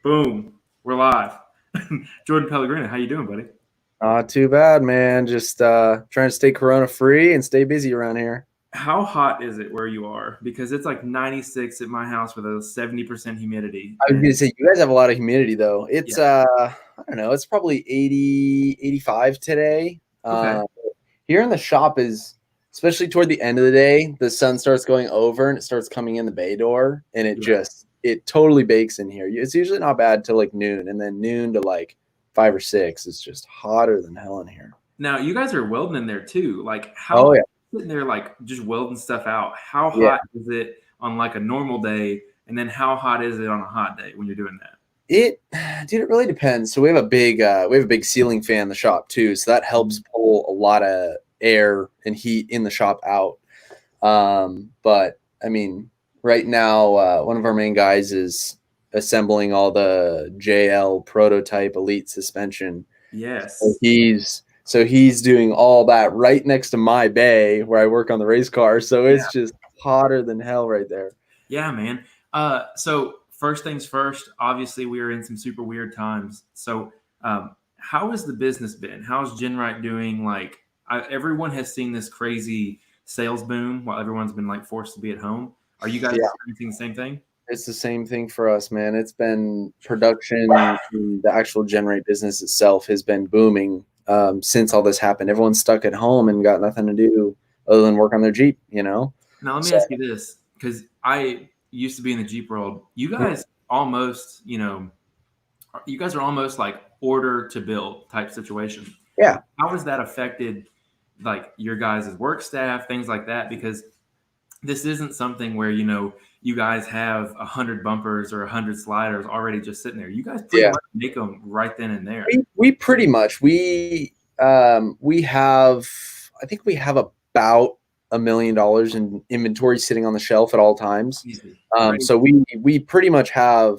Boom. We're live. Jordan Pellegrino, how you doing, buddy? Not too bad, man. Just trying to stay corona free and stay busy around here. How hot is it where you are? Because it's like 96 at my house with a 70% humidity. I was And gonna say you guys have a lot of humidity though. It's yeah. I don't know, it's probably 80, 85 today. Okay. Here in the shop is especially toward the end of the day, the sun starts going over and it starts coming in the bay door and Yeah. it totally bakes in here. It's usually not bad till like noon, and then noon to like 5 or 6 it's just hotter than hell in here. Now you guys are welding in there too. Like Oh how yeah. sitting there like just welding stuff out. How Yeah. hot is it on like a normal day? And then how hot is it on a hot day when you're doing that? Dude, it really depends. So we have a big ceiling fan in the shop too, so that helps pull a lot of air and heat in the shop out. But I mean, right now, one of our main guys is assembling all the JL prototype Elite suspension. So Yes. he's doing all that right next to my bay where I work on the race car. So Yeah. it's just hotter than hell right there. Yeah, man. So first things first, obviously we are in some super weird times. So how has the business been? How's GenRight doing? Like everyone has seen this crazy sales boom while everyone's been like forced to be at home. Are you guys Yeah. experiencing the same thing? It's the same thing for us, man. It's been production, the actual GenRight business itself has been booming since all this happened. Everyone's stuck at home and got nothing to do other than work on their Jeep, you know? Now let me So, ask you this, because I used to be in the Jeep world. You guys almost, you guys are almost like order to build type situation. yeah. How has that affected like your guys' work staff, things like that? Because this isn't something where you guys have 100 bumpers or 100 sliders already just sitting there. You guys pretty Yeah. much make them right then and there. We pretty much, we have, I think we have about $1 million in inventory sitting on the shelf at all times. Easy. Right. So we pretty much have,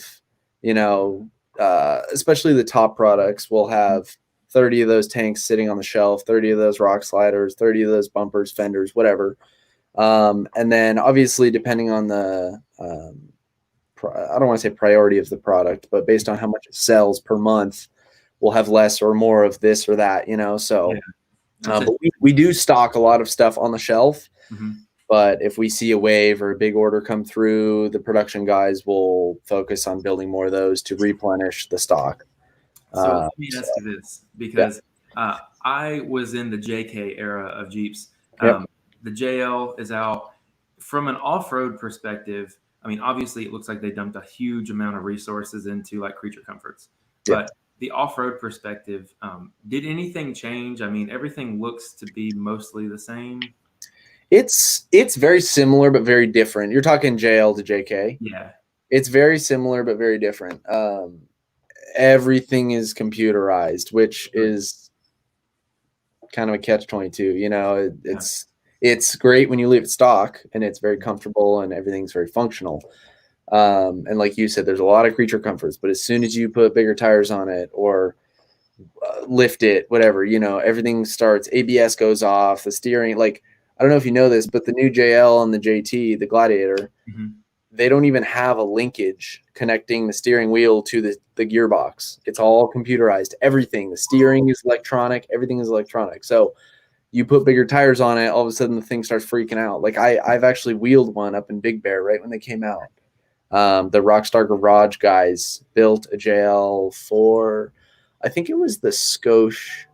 especially the top products, we'll have 30 of those tanks sitting on the shelf, 30 of those rock sliders, 30 of those bumpers, fenders, whatever. And then obviously depending on the, I don't want to say priority of the product, but based on how much it sells per month, we'll have less or more of this or that, so. Yeah. That's But we do stock a lot of stuff on the shelf. Mhm. But if we see a wave or a big order come through, the production guys will focus on building more of those to replenish the stock. So let me So ask you this, yeah, because I was in the JK era of Jeeps. yep, The JL is out. From an off-road perspective, I mean, obviously, it looks like they dumped a huge amount of resources into like creature comforts. yeah. But the off-road perspective, did anything change? I mean, everything looks to be mostly the same. It's very similar but very different. You're talking JL to JK. Yeah. It's very similar but very different. Everything is computerized, which is kind of a catch-22. It's great when you leave it stock and it's very comfortable and everything's very functional. And like you said, there's a lot of creature comforts, but as soon as you put bigger tires on it or lift it, whatever, everything starts, ABS goes off, the steering, like, I don't know if you know this, but the new JL and the JT, the Gladiator, Mhm. they don't even have a linkage connecting the steering wheel to the gearbox. It's all computerized. Everything, the steering is electronic, everything is electronic. So you put bigger tires on it, all of a sudden the thing starts freaking out. Like I've actually wheeled one up in Big Bear right when they came out. The Rockstar Garage guys built a JL for, I think it was the Scotia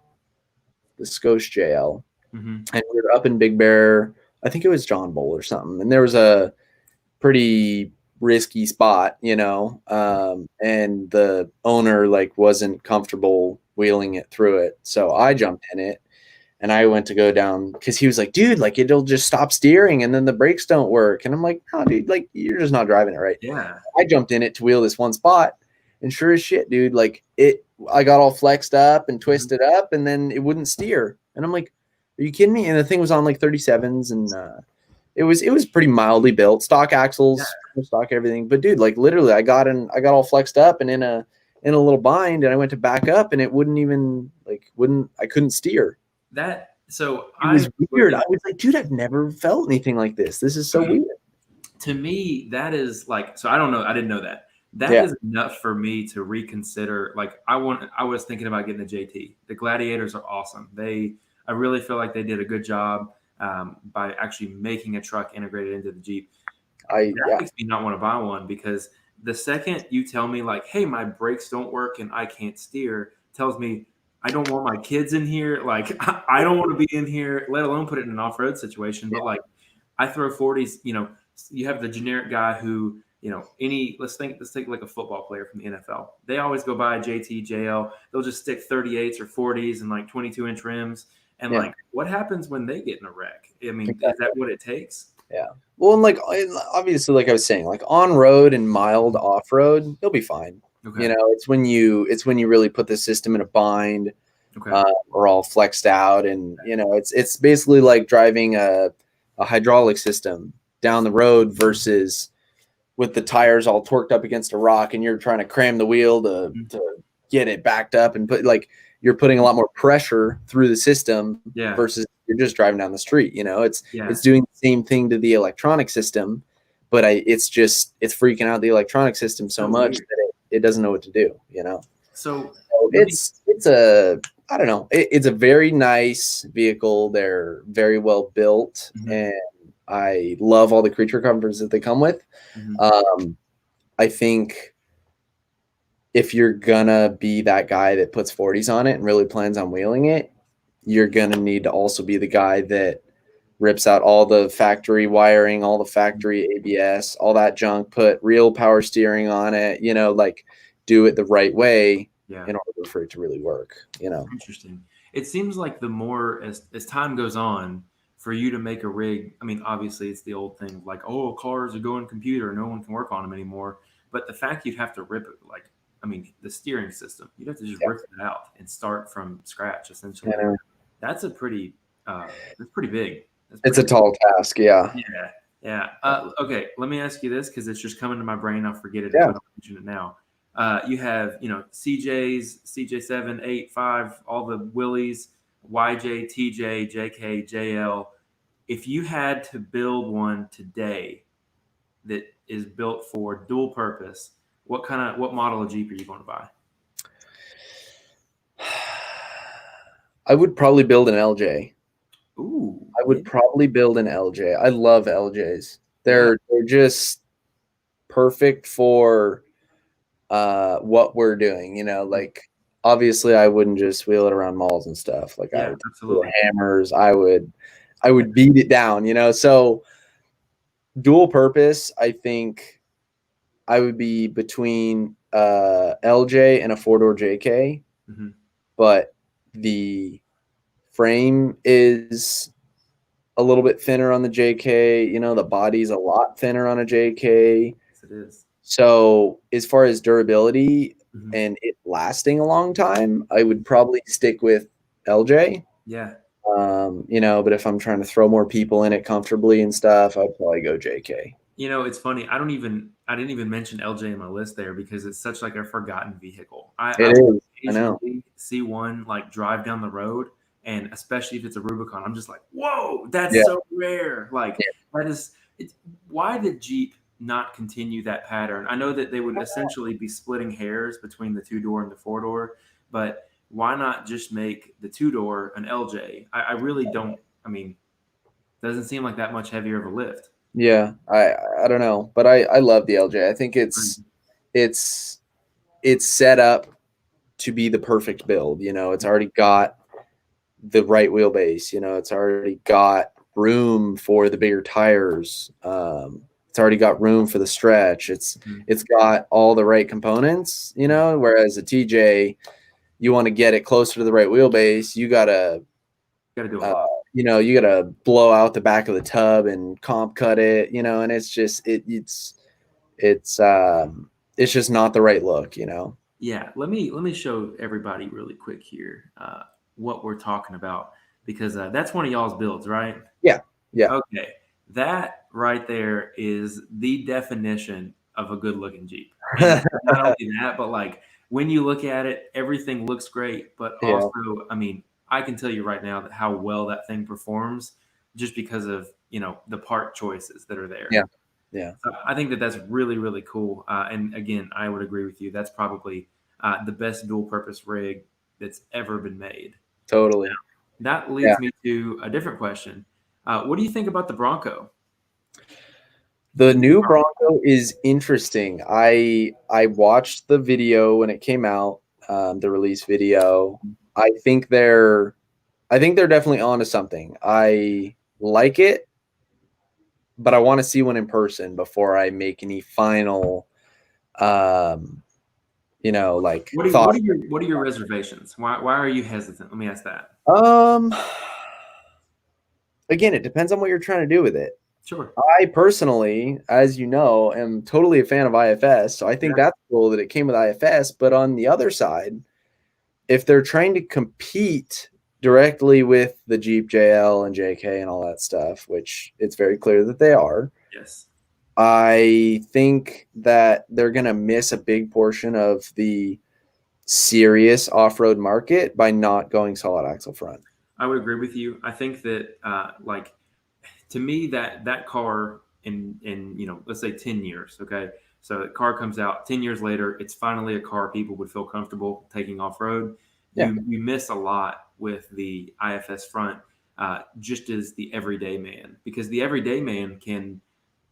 JL, Mhm. and we were up in Big Bear. I think it was John Bowl or something, and there was a pretty risky spot, and the owner like wasn't comfortable wheeling it through it, so I jumped in it. And I went to go down because he was like, dude, like it'll just stop steering and then the brakes don't work. And I'm like, no, dude, like you're just not driving it right. Yeah. I jumped in it to wheel this one spot, and sure as shit, dude, like I got all flexed up and Mhm. twisted up, and then it wouldn't steer. And I'm like, are you kidding me? And the thing was on like 37s, and it was pretty mildly built, stock Yeah. axles, stock everything. But dude, like literally, I got all flexed up and in a little bind, and I went to back up, and it I couldn't steer. So It I was weird. I was like, dude, I've never felt anything like this. This is so weird. to me, that is like, so I don't know. I didn't know that. that Yeah. is enough for me to reconsider. Like I was thinking about getting the JT. The Gladiators are awesome. I really feel like they did a good job by actually making a truck integrated into the Jeep. That Yeah. makes me not want to buy one because the second you tell me like, hey, my brakes don't work and I can't steer, tells me I don't want my kids in here. Like I don't want to be in here, let alone put it in an off-road situation. But like I throw 40s, you have the generic guy who, let's take like a football player from the NFL. They always go buy a JT, JL. They'll just stick 38s or 40s and like 22-inch rims. And Yeah. like, what happens when they get in a wreck? I mean, is Exactly. that what it takes? Yeah. Well, and like obviously, like I was saying, like on road and mild off road, you'll be fine. Okay. It's when you really put the system in a bind, Okay. or all flexed out, and it's basically like driving a hydraulic system down the road versus with the tires all torqued up against a rock, and you're trying to cram the wheel to get it backed up and you're putting a lot more pressure through the system Yeah. versus you're just driving down the street. Yeah. It's doing the same thing to the electronic system, but it's freaking out the electronic system so So much weird. that it doesn't know what to do. So So let me, it's a I don't know. It's a very nice vehicle. They're very well built, mhm, and I love all the creature comforts that they come with. mhm. Um, I think if you're gonna be that guy that puts 40s on it and really plans on wheeling it, you're gonna need to also be the guy that rips out all the factory wiring, all the factory ABS, all that junk, put real power steering on it, like do it the right way Yeah. in order for it to really work. Interesting. It seems like the more as time goes on, for you to make a rig, I mean, obviously it's the old thing of like, oh, cars are going computer, no one can work on them anymore. But the fact you'd have to rip it, like, I mean, the steering system, you'd have to just Yeah. rip it out and start from scratch, essentially. Yeah. That's a pretty, that's pretty big. That's It's pretty a big. tall task. Yeah. Yeah. Yeah. Okay. Let me ask you this because it's just coming to my brain. I'll forget it if Yeah. I don't mention it now. You have, CJs, CJ7, 8, 5, all the Willies, YJ, TJ, JK, JL. If you had to build one today that is built for dual purpose, what model of Jeep are you going to buy? I would probably build an LJ. Ooh, I yeah, would probably build an LJ. I love LJs. yeah, They're just perfect for what we're doing. Like obviously I wouldn't just wheel it around malls and stuff. Like I yeah, would do absolutely. hammers. I would beat it down. So dual purpose, I think I would be between LJ and a four-door JK, Hmm. but the frame is a little bit thinner on the JK. The body's a lot thinner on a JK. Yes, it is. So as far as durability Hmm. and it lasting a long time, I would probably stick with LJ. Yeah. But if I'm trying to throw more people in it comfortably and stuff, I'd probably go JK. It's funny. I didn't even mention LJ in my list there because it's such like a forgotten vehicle. I It will is. I know. occasionally see one like drive down the road, and especially if it's a Rubicon, I'm just like, whoa, that's Yeah. so rare. Like Yeah. that is. Why did Jeep not continue that pattern? I know that they would essentially be splitting hairs between the two door and the four door, but why not just make the two door an LJ? I really don't. I mean, doesn't seem like that much heavier of a lift. Yeah. I don't know, but I love the LJ. I think it's it's set up to be the perfect build. It's already got the right wheelbase. It's already got room for the bigger tires. It's already got room for the stretch. Mhm. It's got all the right components. Whereas a TJ, you want to get it closer to the right wheelbase, you gotta Got to do a lot. you gotta blow out the back of the tub and comp cut it. And it's just it's just not the right look. Yeah, let me show everybody really quick here what we're talking about because that's one of y'all's builds, right? Yeah, yeah, Okay, that right there is the definition of a good-looking Jeep, and not only that, but like when you look at it, everything looks great, but yeah, also, I mean, I can tell you right now that how well that thing performs just because of the part choices that are there. yeah. Yeah. So I think that that's really, really cool. And again, I would agree with you. That's probably the best dual purpose rig that's ever been made. Totally. That Yeah. leads me to a different question. What do you think about the Bronco? The new Bronco is interesting. I watched the video when it came out, the release video. I think they're definitely onto something. I like it, but I want to see one in person before I make any final, like thought. What are your reservations? Why are you hesitant? Let me ask that. Um, Again, it depends on what you're trying to do with it. Sure. I personally, as you know, am totally a fan of IFS. So I think that's cool that it came with IFS. But on the other side, if they're trying to compete directly with the Jeep JL and JK and all that stuff, which it's very clear that they are, Yes. I think that they're going to miss a big portion of the serious off-road market by not going solid axle front. I would agree with you. I think that like to me that car in let's say 10 years, okay? So the car comes out 10 years later, it's finally a car people would feel comfortable taking off road. Yeah. You miss a lot with the IFS front, just as the everyday man, because the everyday man can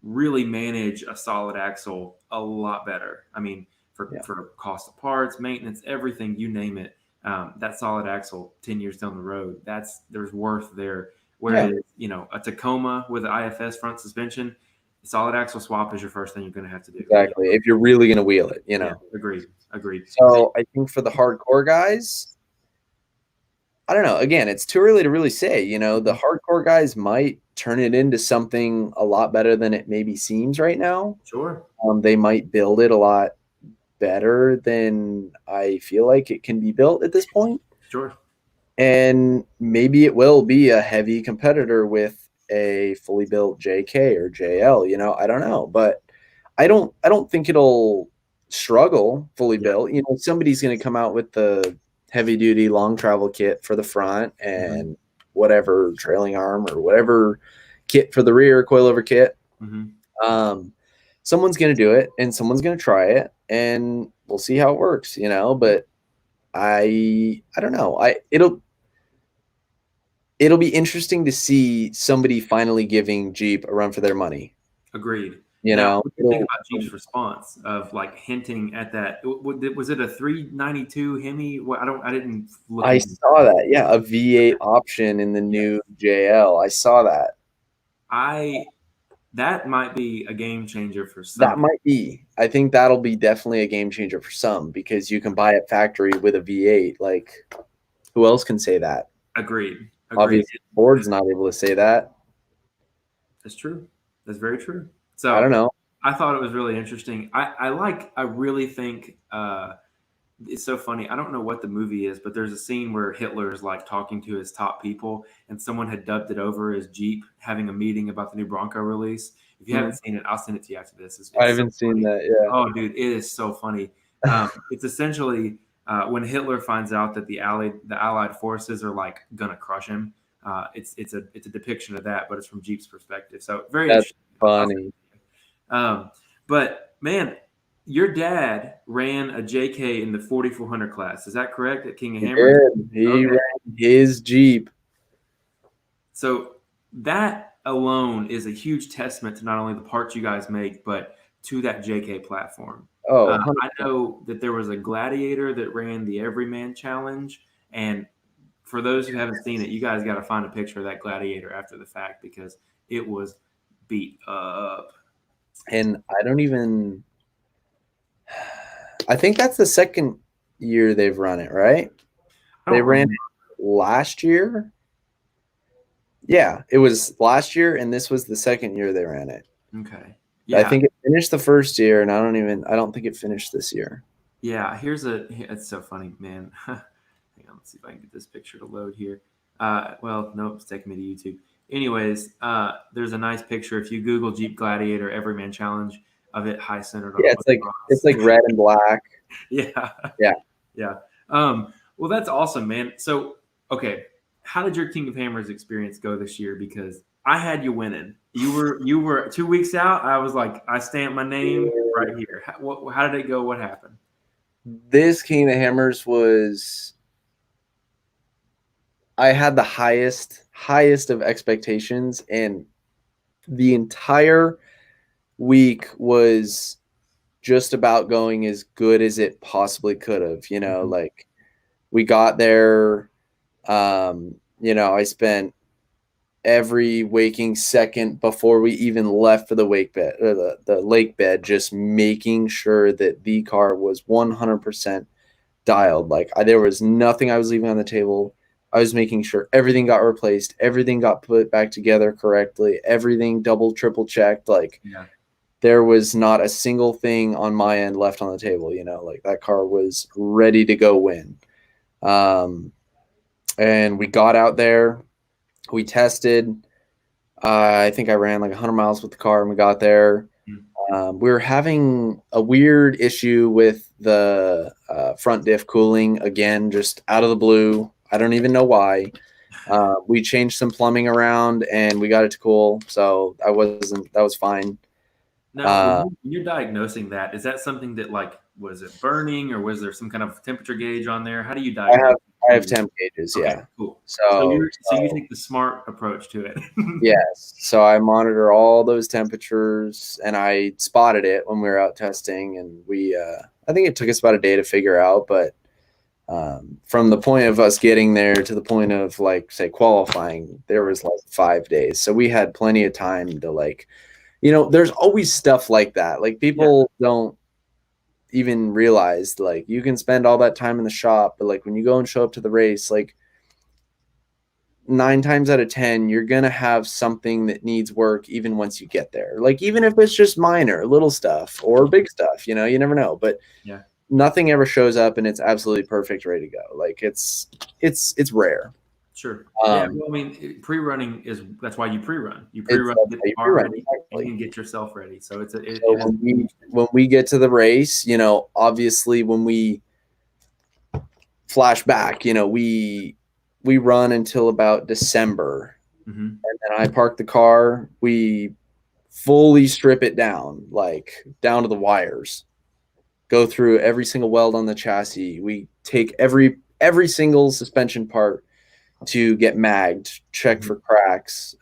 really manage a solid axle a lot better. I mean, for cost of parts, maintenance, everything, you name it. That solid axle 10 years down the road, there's worth there. Whereas, a Tacoma with an IFS front suspension, solid axle swap is your first thing you're going to have to do. Exactly. If you're really going to wheel it, Yeah, agreed. So I think for the hardcore guys, I don't know. Again, it's too early to really say. The hardcore guys might turn it into something a lot better than it maybe seems right now. Sure. They might build it a lot better than I feel like it can be built at this point. Sure. And maybe it will be a heavy competitor with a fully built JK or JL, I don't know, but I don't think it'll struggle fully built. Somebody's going to come out with the heavy duty long travel kit for the front and whatever trailing arm or whatever kit for the rear, coilover kit. Someone's going to do it and someone's going to try it and we'll see how it works, but I don't know. It'll be interesting to see somebody finally giving Jeep a run for their money. Agreed. What do you think about Jeep's response of like hinting at that? Was it a 392 Hemi? I didn't look. I saw that. Yeah, a V8 option in the new JL. I saw that. That might be a game changer for some. That might be. I think that'll be definitely a game changer for some because you can buy it factory with a V8. Like, who else can say that? Agreed. Obviously, Ford's not able to say that. That's true. That's very true. So I don't know. I thought it was really interesting. I really think it's so funny. I don't know what the movie is, but there's a scene where Hitler is like talking to his top people, and someone had dubbed it over as Jeep having a meeting about the new Bronco release. If you haven't seen it, I'll send it to you after this. It's I haven't seen that. Yeah. Oh, dude, it is so funny. It's essentially when Hitler finds out that the Allied forces are like gonna crush him. It's a depiction of that, but it's from Jeep's perspective. So very That's interesting. funny. But man, your dad ran a JK in the 4400 class. Is that correct? At King of Hammers? He ran his Jeep. So that alone is a huge testament to not only the parts you guys make, but to that JK platform. Oh, I know that there was a Gladiator that ran the Everyman Challenge, and for those who haven't seen it, you guys got to find a picture of that Gladiator after the fact because it was beat up. And I think that's the second year they've run it, right? They ran it last year. Yeah, it was last year, and this was the second year they ran it. Okay. Yeah. I think it finished the first year, and I don't think it finished this year. Yeah, it's so funny, man. Hang on, let's see if I can get this picture to load here. Well, nope, it's taking me to YouTube. Anyways, there's a nice picture. If you Google Jeep Gladiator Everyman Challenge of it high centered on it's like red and black. Yeah. Well, that's awesome, man. So, okay, how did your King of Hammers experience go this year? Because I had you winning. You were 2 weeks out. I was like, I stamped my name right here. How did it go? What happened? This King of the Hammers was, I had the highest of expectations, and the entire week was just about going as good as it possibly could have. Mhm. Like we got there. I spent every waking second before we even left for the wake bed or the lake bed, just making sure that the car was 100% dialed. Like there was nothing I was leaving on the table. I was making sure everything got replaced, everything got put back together correctly, everything double, triple checked. Like Yeah. there was not a single thing on my end left on the table. Like that car was ready to go win. Um, and we got out there, we tested. I think I ran like 100 miles with the car, and we got there. Mm. We were having a weird issue with the front diff cooling again, just out of the blue. I don't even know why. We changed some plumbing around, and we got it to cool, so that was fine. Now, Uh, when you're diagnosing that, is that something that like was it burning or was there some kind of temperature gauge on there? How do you I diagnose have I have cool? temp gauges, Okay, yeah. cool. So So, you take the smart approach to it. yes, so I monitor all those temperatures, and I spotted it when we were out testing, and I think it took us about a day to figure out, but from the point of us getting there to the point of like say qualifying, there was like 5 days, so we had plenty of time to like, there's always stuff like that. Like Yeah, people don't even realize like you can spend all that time in the shop, but like when you go and show up to the race, like 9 times out of 10, you're going to have something that needs work even once you get there. Like, even if it's just minor, little stuff or big stuff, you never know. But yeah, nothing ever shows up and it's absolutely perfect, ready to go. Like, it's rare. sure. Yeah, Um, well, I mean, pre-running that's why you pre-run. You it's pre-run, that's get how the you car pre-run, ready, and exactly. you get yourself ready. So So it is a huge thing. when we get to the race, obviously when we flash back, we run until about December, Mm-hmm. and then I park the car. We fully strip it down, like down to the wires. Go through every single weld on the chassis. We take every single suspension part to get magged, check Mm-hmm. for cracks.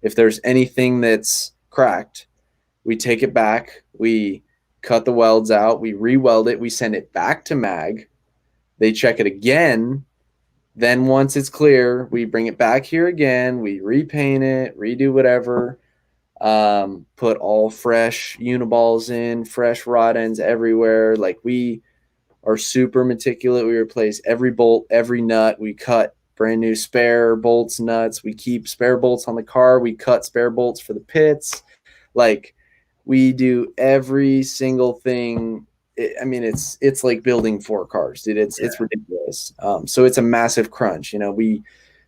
If there's anything that's cracked, we take it back. We cut the welds out. We re-weld it. We send it back to mag. They check it again. Then once it's clear, we bring it back here again. We repaint it, redo whatever. Put all fresh uniballs in, fresh rod ends everywhere. Like we are super meticulous. We replace every bolt, every nut. We cut brand new spare bolts, nuts. We keep spare bolts on the car. We cut spare bolts for the pits. Like we do every single thing. I mean, it's like building 4 cars, dude. It's Yeah. ridiculous. So it's a massive crunch. We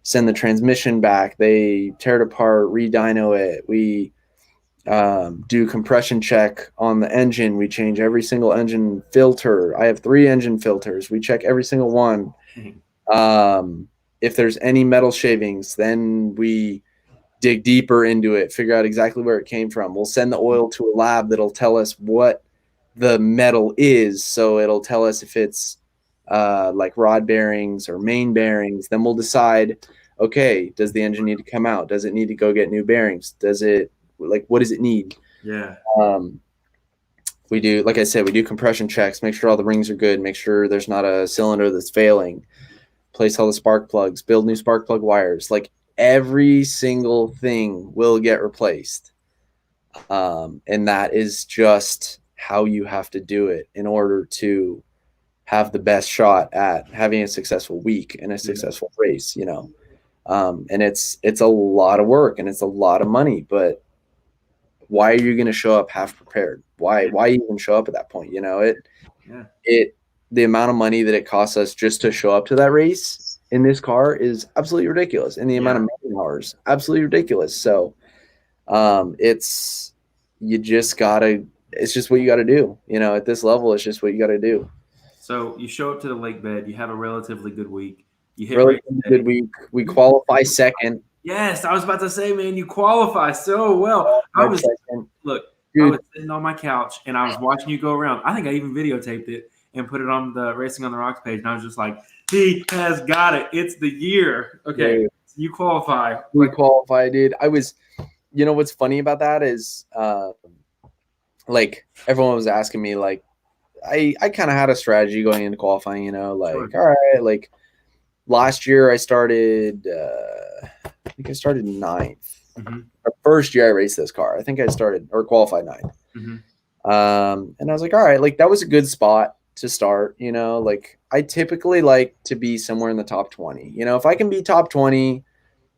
send the transmission back. They tear it apart, re-dyno it. We do compression check on the engine. We change every single engine filter. I have 3 engine filters. We check every single one. Dang. If there's any metal shavings, then we dig deeper into it, figure out exactly where it came from. We'll send the oil to a lab that'll tell us what the metal is. So it'll tell us if it's like rod bearings or main bearings. Then we'll decide, okay, does the engine need to come out? Does it need to go get new bearings? What does it need? Yeah. Um, we do, like I said, we do compression checks, make sure all the rings are good, make sure there's not a cylinder that's failing, place all the spark plugs, build new spark plug wires. Like every single thing will get replaced. And that is just how you have to do it in order to have the best shot at having a successful week and a Yeah. successful race, and it's a lot of work and it's a lot of money, but why are you going to show up half prepared? Yeah. Why even show up at that point? Yeah. It the amount of money that it costs us just to show up to that race in this car is absolutely ridiculous, and the amount Yeah. of man hours absolutely ridiculous. So it's you just gotta it's just what you gotta do. At this level, it's just what you gotta do. So you show up to the lake bed. You have a relatively good week. You hit Really race good day. week. We You qualify second. Yes, I was about to say, man, you qualify so well. I Qualified was second. look, I Dude, was sitting on my couch and I was watching you go around. I think I even videotaped it and put it on the Racing on the Rocks page, and I was just like, he has got it. It's the year. Okay, dude, so you qualify. we qualified, dude. I was, you know, what's funny about that is, like everyone was asking me, like, I kind of had a strategy going into qualifying, you know, Sure. like, all right, like last year I started, I think I started ninth. Mm-hmm. The first year I raced this car, I think I started or qualified ninth. Mm-hmm. And I was like, all right, like that was a good spot to start, you know, like I typically like to be somewhere in the top 20, you know, if I can be top 20,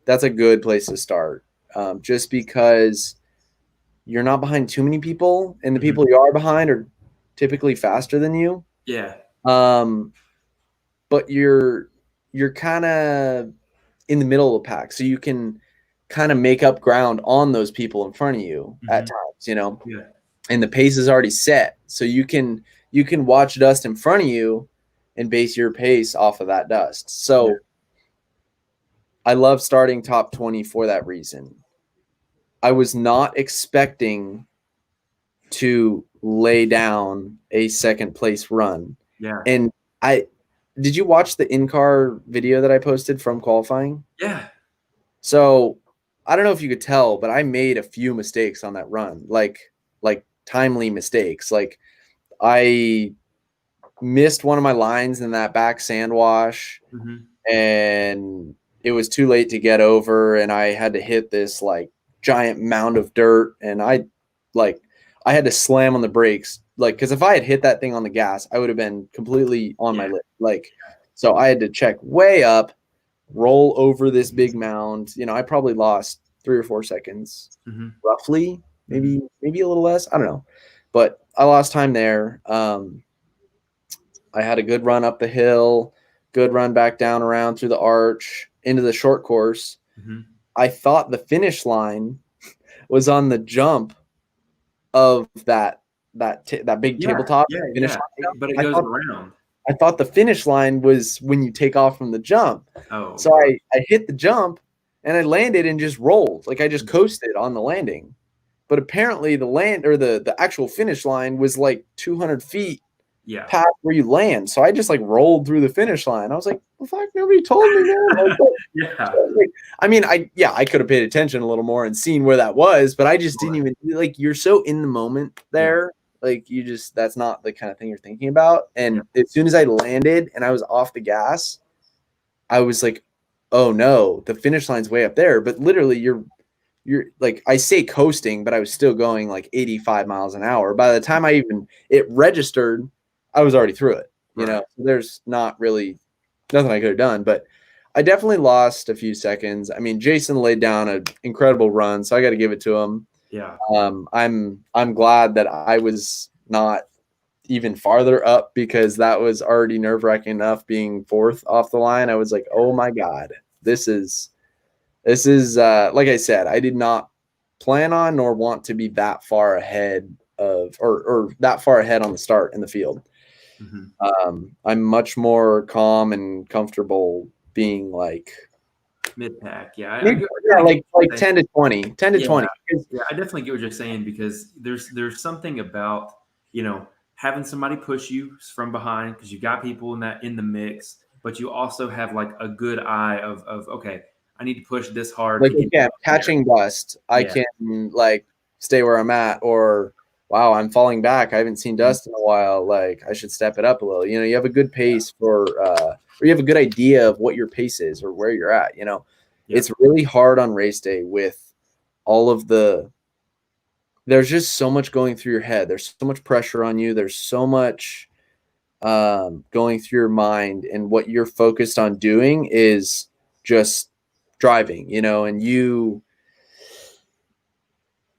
that's a good place to start. Just because you're not behind too many people and the Mm-hmm. people you are behind are typically faster than you. Yeah. Um, but you're kind of in the middle of the pack, so you can kind of make up ground on those people in front of you Mm-hmm. at times, you know. Yeah. And the pace is already set, so you can watch dust in front of you and base your pace off of that dust. Yeah. So I love starting top 20 for that reason. I was not expecting to lay down a second place run. Yeah. And I did you watch the in-car video that I posted from qualifying? Yeah. So I don't know if you could tell, but I made a few mistakes on that run, like timely mistakes. Like I missed one of my lines in that back sand wash, Mm-hmm. and it was too late to get over, and I had to hit this like giant mound of dirt, and like I had to slam on the brakes, like because if I had hit that thing on the gas, I would have been completely on my Yeah. lip. Like, so I had to check way up, roll over this big mound. You know, I probably lost 3 or 4 seconds, Mm-hmm. roughly, Mm-hmm. maybe a little less. I don't know, but I lost time there. I had a good run up the hill, good run back down around through the arch into the short course. Mm-hmm. I thought the finish line was on the jump of that big Yeah. tabletop Yeah. finish Yeah. line. But it I goes thought around. I thought the finish line was when you take off from the jump. Oh So gosh. I hit the jump and I landed and just rolled. Like I just coasted on the landing. But apparently the land or the actual finish line was like 200 feet Yeah. past where you land. So I just like rolled through the finish line. I was like, well, fuck, nobody told me, man. Yeah. Like, I mean, I could have paid attention a little more and seen where that was, but I just didn't even like you're so in the moment Yeah. there. Like you just that's not the kind of thing you're thinking about. Yeah. And as soon as I landed and I was off the gas, I was like, oh no, the finish line's way up there. But literally you're like I say coasting, but I was still going like 85 miles an hour. By the time I even it registered, I was already through it. You know, Right. so there's not really nothing I could have done, but I definitely lost a few seconds. I mean, Jason laid down an incredible run, so I got to give it to him. Yeah. I'm glad that I was not even farther up because that was already nerve wracking enough being fourth off the line. I was like, oh my god, this is like I said, I did not plan on nor want to be that far ahead of or that far ahead on the start in the field. Mm-hmm. I'm much more calm and comfortable being like Mid pack. Yeah. I yeah, really get what like you're saying. 10 to 20, 10 to Yeah. 20. Yeah. I definitely get what you're saying because there's something about, having somebody push you from behind because you got people in the mix, but you also have like a good eye of okay, I need to push this hard Like, to get okay, I'm up there. catching dust. I Yeah. can like stay where I'm at, or wow, I'm falling back. I haven't seen dust in a while. Like, I should step it up a little. You know, you have a good pace or you have a good idea of what your pace is or where you're at. You know, Yep. it's really hard on race day with all of there's just so much going through your head. There's so much pressure on you. There's so much going through your mind, and what you're focused on doing is just driving, you know, and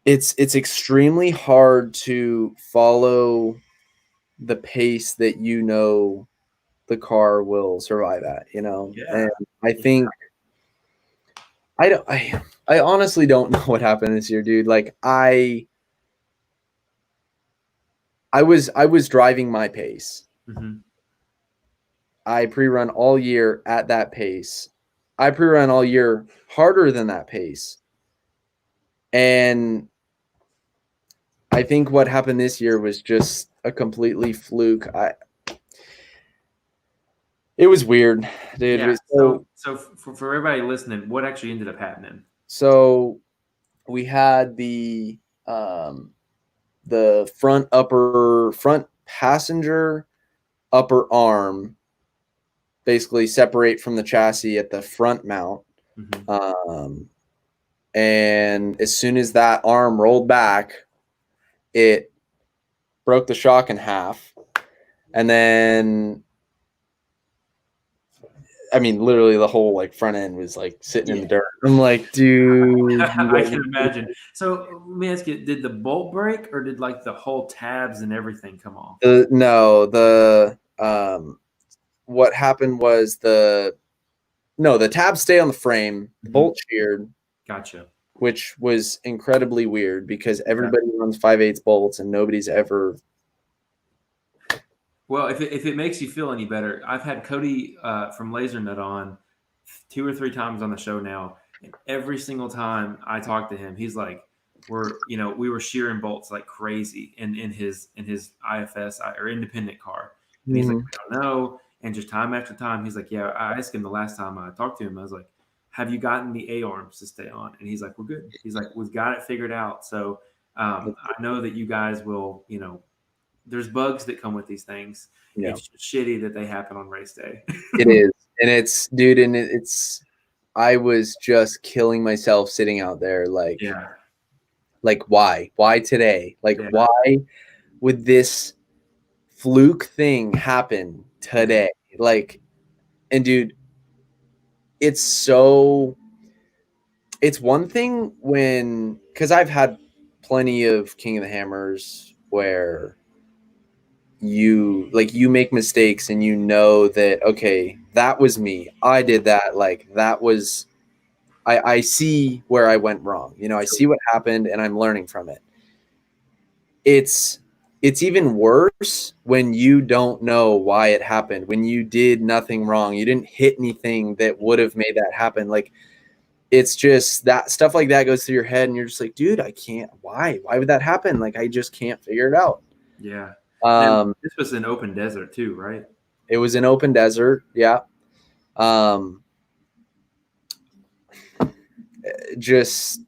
it's extremely hard to follow the pace that you know the car will survive at, you know. Yeah. And I Yeah. think I honestly don't know what happened this year, dude. Like I was driving my pace. Mm-hmm. I pre-run all year at that pace. I pre-run all year harder than that pace. And I think what happened this year was just a completely fluke. It was weird, dude. Yeah. So for everybody listening, what actually ended up happening? So we had the front passenger upper arm basically separate from the chassis at the front mount. And as soon as that arm rolled back, it broke the shock in half. And then, I mean, literally the whole like front end was like sitting in the dirt. I'm like, dude. I can imagine. So let me ask you, did the bolt break or did like the whole tabs and everything come off? No, what happened was the tabs stay on the frame, the bolt sheared. Gotcha. Which was incredibly weird because everybody runs 5/8 bolts and nobody's ever. Well, if it makes you feel any better, I've had Cody from Laser Nut on 2 or 3 times on the show now, and every single time I talk to him, he's like, we were shearing bolts like crazy in his IFS or independent car, and he's like, I don't know, and just time after time, he's like, yeah. I asked him the last time I talked to him, I was like, have you gotten the A arms to stay on? And he's like, we're good. He's like, we've got it figured out. So I know that you guys will, there's bugs that come with these things. Yeah. It's shitty that they happen on race day. It is. And it's, dude, and I was just killing myself sitting out there. Like, why? Why today? Like, why would this fluke thing happen today? Like, and dude, it's one thing because I've had plenty of King of the Hammers where you make mistakes and that, okay, that was me. I did that. Like, that was, I see where I went wrong. I see what happened and I'm learning from it. It's even worse when you don't know why it happened, when you did nothing wrong. You didn't hit anything that would have made that happen. Like, it's just that stuff like that goes through your head and you're just like, dude, I can't, why would that happen? Like, I just can't figure it out. Yeah. This was an open desert too, right? It was an open desert. Yeah. Just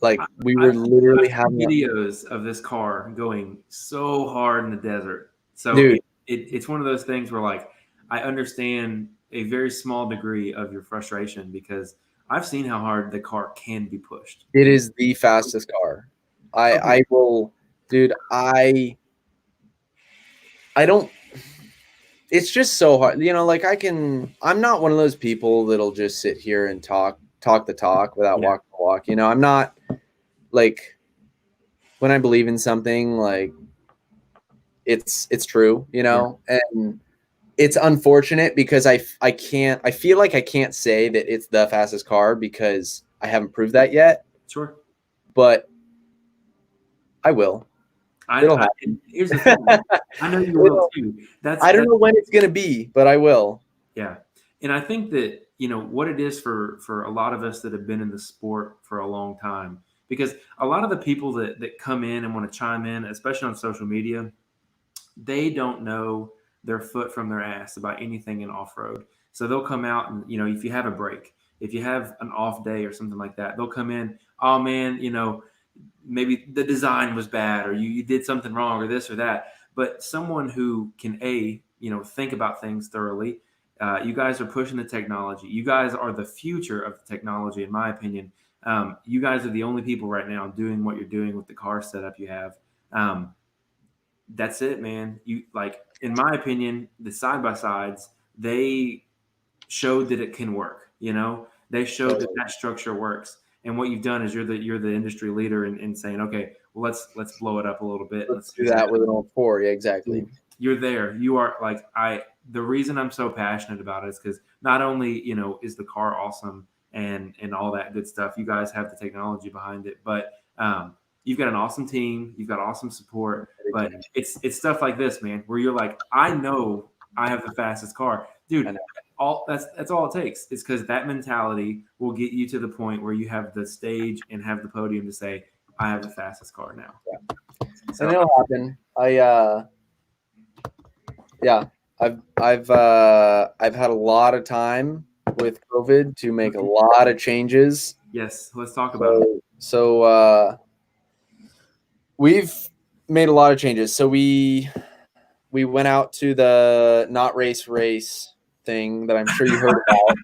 like we were literally having videos of this car going so hard in the desert. So it's one of those things where, like, I understand a very small degree of your frustration because I've seen how hard the car can be pushed. It is the fastest car. I will, dude. I don't. It's just so hard, like I'm not one of those people that'll just sit here and talk the talk without walking the walk. I'm not, like, when I believe in something, like, it's true, and it's unfortunate because I feel like I can't say that it's the fastest car because I haven't proved that yet. Sure. But I will. Here's the thing. I know you will too. I don't know when it's going to be, but I will. Yeah. And I think that, what it is for a lot of us that have been in the sport for a long time, because a lot of the people that come in and want to chime in, especially on social media, they don't know their foot from their ass about anything in off-road. So they'll come out and, if you have a break, if you have an off day or something like that, they'll come in, oh man, maybe the design was bad or you did something wrong or this or that. But someone who can think about things thoroughly, you guys are pushing the technology. You guys are the future of the technology, in my opinion. You guys are the only people right now doing what you're doing with the car setup you have. That's it, man. You, like, in my opinion, the side-by-sides, they showed that it can work. They showed that structure works. And what you've done is you're the industry leader in saying, okay, well, let's blow it up a little bit. Let's do that with an 04. Yeah, exactly. You're there. You are, like, the reason I'm so passionate about it is because not only, is the car awesome and all that good stuff, you guys have the technology behind it, but you've got an awesome team, you've got awesome support, but it's stuff like this, man, where you're like, I know I have the fastest car. Dude, that's all it takes. It's because that mentality will get you to the point where you have the stage and have the podium to say, I have the fastest car now. And it'll happen. I've had a lot of time with COVID to make a lot of changes. Yes, let's talk about it. So we've made a lot of changes. So we went out to the not race thing that I'm sure you heard about.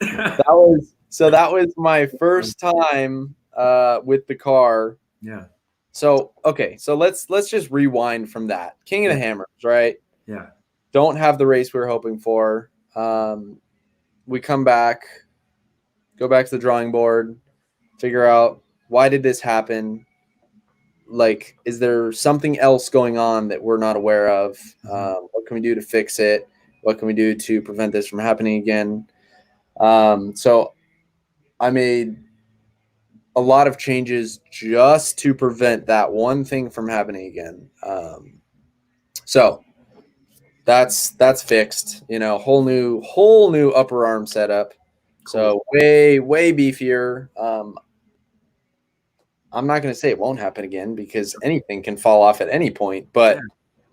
That was my first time with the car. Yeah. So okay, so let's just rewind from that. King of the Hammers, right? Yeah. Don't have the race we were hoping for. We come back, go back to the drawing board, figure out why did this happen? Like, is there something else going on that we're not aware of? What can we do to fix it? What can we do to prevent this from happening again? So I made a lot of changes just to prevent that one thing from happening again. So that's fixed. You know, whole new upper arm setup. So way beefier. I'm not going to say it won't happen again because anything can fall off at any point, but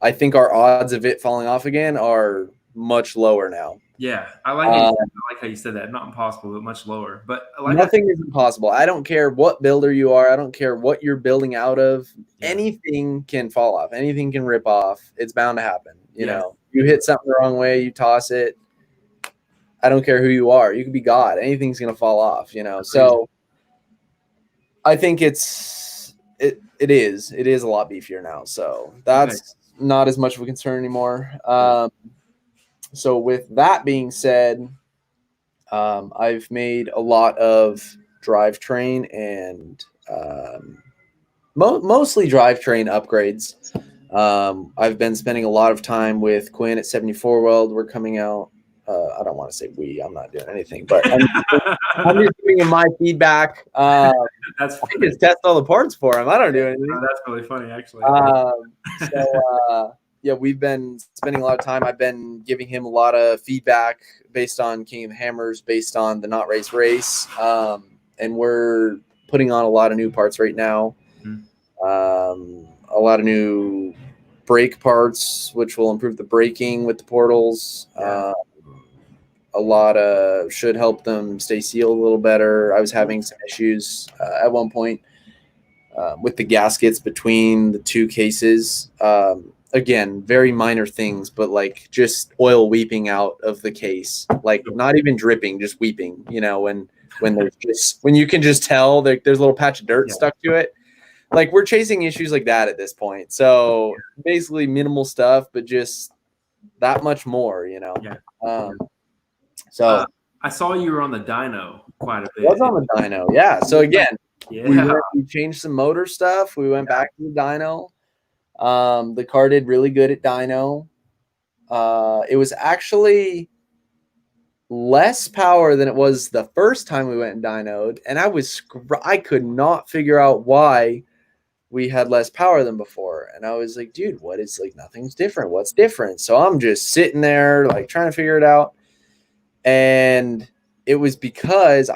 I think our odds of it falling off again are much lower now. Yeah, I like how you said that. Not impossible, but much lower. But like nothing is impossible. I don't care what builder you are. I don't care what you're building out of. Yeah. Anything can fall off. Anything can rip off. It's bound to happen. You know, you hit something the wrong way, you toss it. I don't care who you are. You could be God. Anything's going to fall off, you know. So I think it is a lot beefier now. So that's not as much of a concern anymore. So with that being said, I've made a lot of drivetrain and mostly drivetrain upgrades. I've been spending a lot of time with Quinn at 74 World. We're coming out. I don't want to say I'm not doing anything, but I'm just giving him my feedback. That's I just test all the parts for him. I don't do anything. That's really funny, actually. Yeah, we've been spending a lot of time. I've been giving him a lot of feedback based on King of the Hammers, based on the Not Race. And we're putting on a lot of new parts right now. A lot of new brake parts, which will improve the braking with the portals. A lot should help them stay sealed a little better. I was having some issues at one point with the gaskets between the two cases. Again, very minor things, but like just oil weeping out of the case, like not even dripping, just weeping, you know, when you can just tell there's a little patch of dirt stuck to it. Like we're chasing issues like that at this point. So basically minimal stuff, but just that much more, you know? So I saw you were on the dyno quite a bit. I was on the dyno. Yeah. So again, we changed some motor stuff. We went back to the dyno. The car did really good at dyno. It was actually less power than it was the first time we went and dynoed, and I could not figure out why we had less power than before. And I was like, dude, what is, like, nothing's different. What's different? So I'm just sitting there like trying to figure it out. And it was because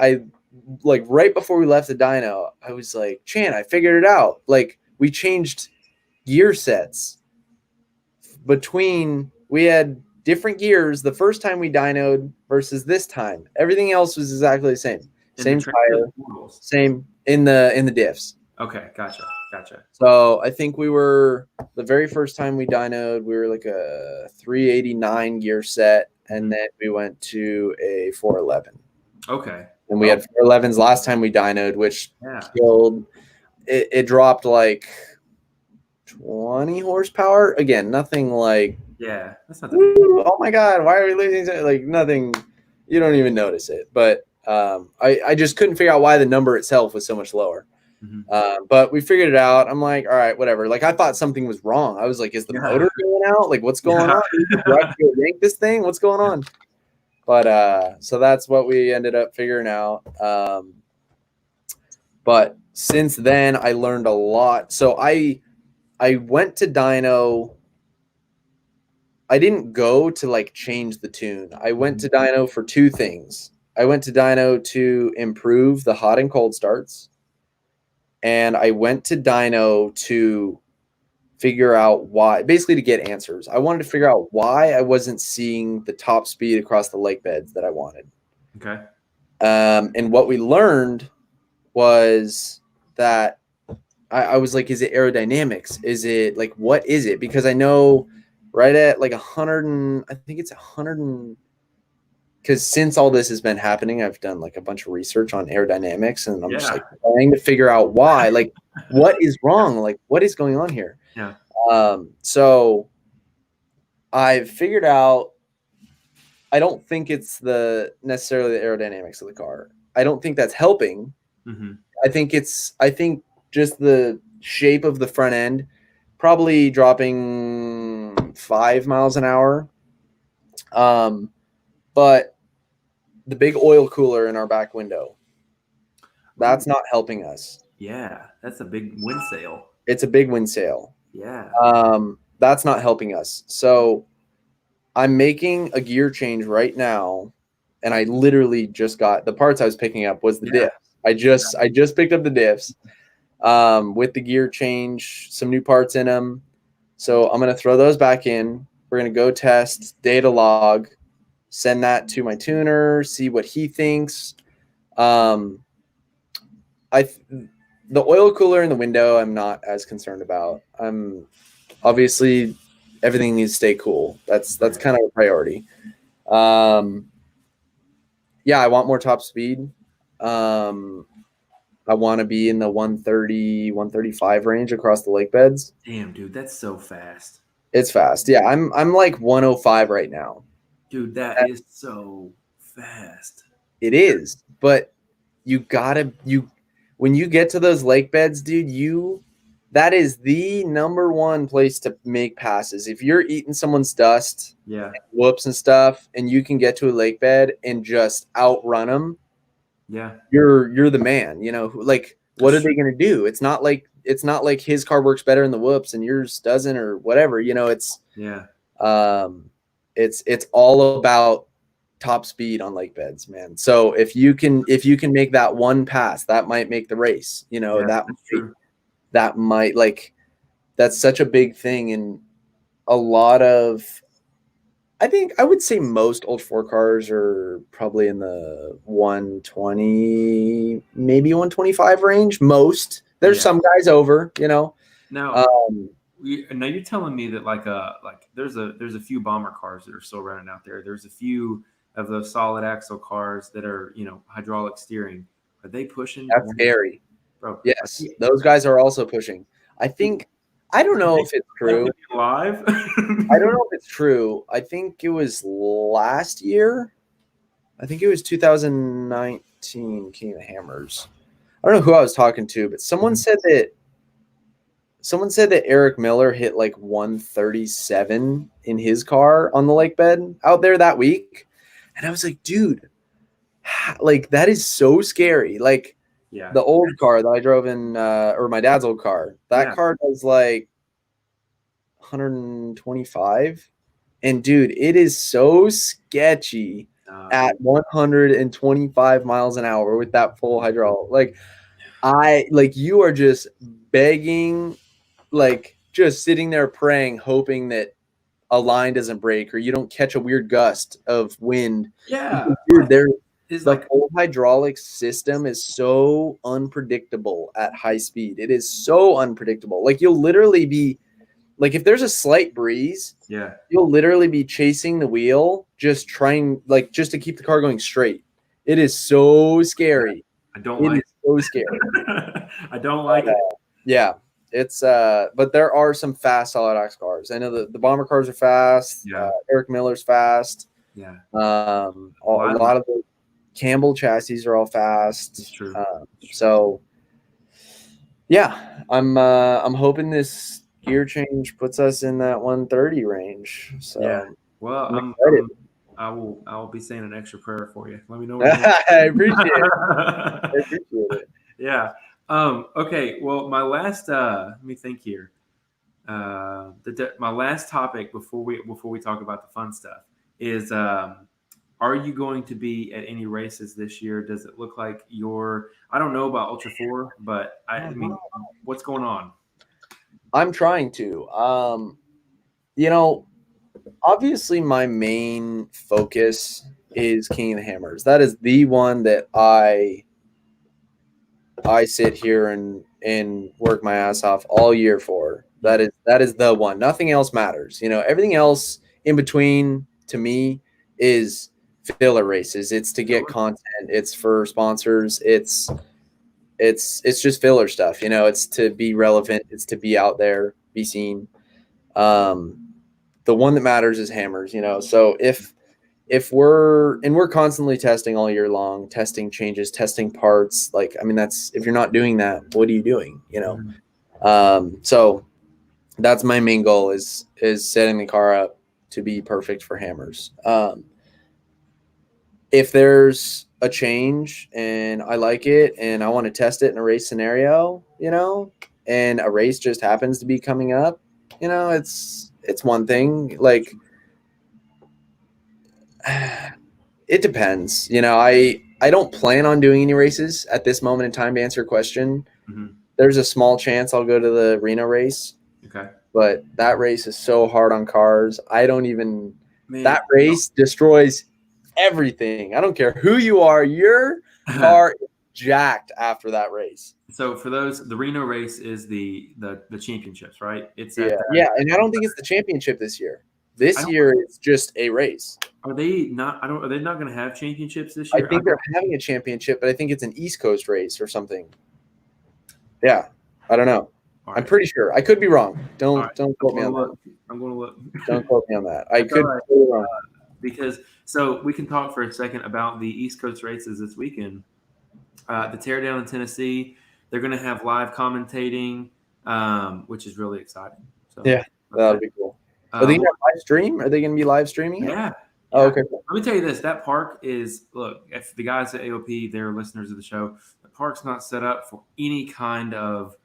like right before we left the dyno, I was like, Chan, I figured it out. Like we changed gear sets we had different gears the first time we dynoed versus this time. Everything else was exactly the same. Same tire, same in the diffs. Okay, gotcha. So I think we were the very first time we dynoed, we were like a 389 gear set, and then we went to a 411. Okay. And we had 411s last time we dynoed, which killed. It dropped like 20 horsepower. Again, nothing like. Yeah, that's not. Oh my God, why are we losing? Like nothing. You don't even notice it, but I just couldn't figure out why the number itself was so much lower. But we figured it out. I'm like, all right, whatever. Like I thought something was wrong. I was like, is the motor going out? Like what's going on? Do I have to go yank this thing? What's going on? But so that's what we ended up figuring out. But since then I learned a lot. So I went to dyno. I didn't go to like change the tune. I went to dyno for two things. I went to dyno to improve the hot and cold starts, and I went to dyno to figure out why, basically to get answers. I wanted to figure out why I wasn't seeing the top speed across the lake beds that I wanted. Okay. And what we learned was that I was like, is it aerodynamics? Is it like, what is it? Because I know right at like 100 and I think it's 100 and because since all this has been happening, I've done like a bunch of research on aerodynamics, and I'm just like trying to figure out why, like what is wrong? Like what is going on here? Yeah. So I've figured out, I don't think it's the necessarily the aerodynamics of the car. I don't think that's helping. Mm-hmm. I think just the shape of the front end, probably dropping 5 miles an hour. But the big oil cooler in our back window, that's not helping us. Yeah, that's a big wind sail. It's a big wind sail. Yeah. That's not helping us. So I'm making a gear change right now, and I literally just got the parts I was picking up was the diff. I just picked up the diffs with the gear change, some new parts in them. So I'm going to throw those back in. We're going to go test, data log, send that to my tuner, see what he thinks. The oil cooler in the window, I'm not as concerned about. I'm obviously everything needs to stay cool. That's kind of a priority. Yeah, I want more top speed. I want to be in the 130, 135 range across the lake beds. Damn, dude, that's so fast. It's fast. Yeah, I'm like 105 right now. Dude, that is so fast. It is, but when you get to those lake beds, dude, that is the number one place to make passes. If you're eating someone's dust, whoops and stuff, and you can get to a lake bed and just outrun them, you're the man. You know, like what are they going to do? It's not like his car works better in the whoops and yours doesn't, or whatever. You know, it's all about top speed on lake beds, man. So if you can make that one pass, that might make the race. You know, that might like, that's such a big thing. And a lot of, I think I would say most Ultra 4 cars are probably in the 120, maybe 125 range. Most. There's some guys over, you know. Now, now you're telling me that like there's a few bomber cars that are still running out there. There's a few of those solid axle cars that are, you know, hydraulic steering. Are they pushing? That's scary, bro. Yes, those guys are also pushing. I don't know if it's true. Live? I don't know if it's true. I think it was last year. I think it was 2019 King of the Hammers. I don't know who I was talking to, but someone said that Eric Miller hit like 137 in his car on the lake bed out there that week. And I was like, dude, like that is so scary. Like the old car that I drove in, or my dad's old car, that car does like 125. And dude, it is so sketchy at 125 miles an hour with that full hydraulic. Like you are just begging, like just sitting there praying, hoping that a line doesn't break or you don't catch a weird gust of wind. Yeah. Dude, the whole hydraulic system is so unpredictable at high speed. It is so unpredictable. Like you'll literally be like, if there's a slight breeze, you'll literally be chasing the wheel, just trying just to keep the car going straight. It is so scary. I don't like it. It's so scary. I don't like it. Yeah. It's but there are some fast solid axle cars. I know the bomber cars are fast. Eric Miller's fast. Yeah. A lot of the Campbell chassis are all fast. It's true. So yeah, I'm hoping this gear change puts us in that 130 range. So well, I will be saying an extra prayer for you. Let me know. I appreciate it. Yeah. Okay. Well, my last. Let me think here. my last topic before we talk about the fun stuff is are you going to be at any races this year? Does it look like you're? I don't know about Ultra 4, but I mean, what's going on? I'm trying to. Obviously my main focus is King of the Hammers. That is the one that I sit here and work my ass off all year for. That is the one. Nothing else matters. Everything else in between to me is filler races. It's to get content. It's for sponsors. It's just filler stuff. It's to be relevant. It's to be out there, be seen. The one that matters is hammers. So if we're constantly testing all year long, testing changes, testing parts, that's, if you're not doing that, what are you doing? So that's my main goal is setting the car up to be perfect for hammers. If there's a change and I like it and I want to test it in a race scenario, and a race just happens to be coming up, it's one thing. Like, it depends. I don't plan on doing any races at this moment in time, to answer your question. Mm-hmm. There's a small chance I'll go to the Reno race. Okay. But that race is so hard on cars. Man, that race destroys everything. I don't care who you are. Your car is jacked after that race. So for those, the Reno race is the championships, right? It's and I don't think it's the championship this year. This year it's just a race. Are they not? Are they not going to have championships this year? I think they're having a championship, but I think it's an East Coast race or something. Yeah, I don't know. Right. I'm pretty sure. I could be wrong. Don't quote me on that. I'm going to look. Don't quote me on that. I could be wrong. Because so we can talk for a second about the East Coast races this weekend. The Teardown in Tennessee, they're going to have live commentating, which is really exciting. So, yeah, that'll be cool. Are they going to live stream? Are they going to be live streaming? Yeah. Oh, okay. Let me tell you this. That park is, look, if the guys at AOP, they're listeners of the show, the park's not set up for any kind of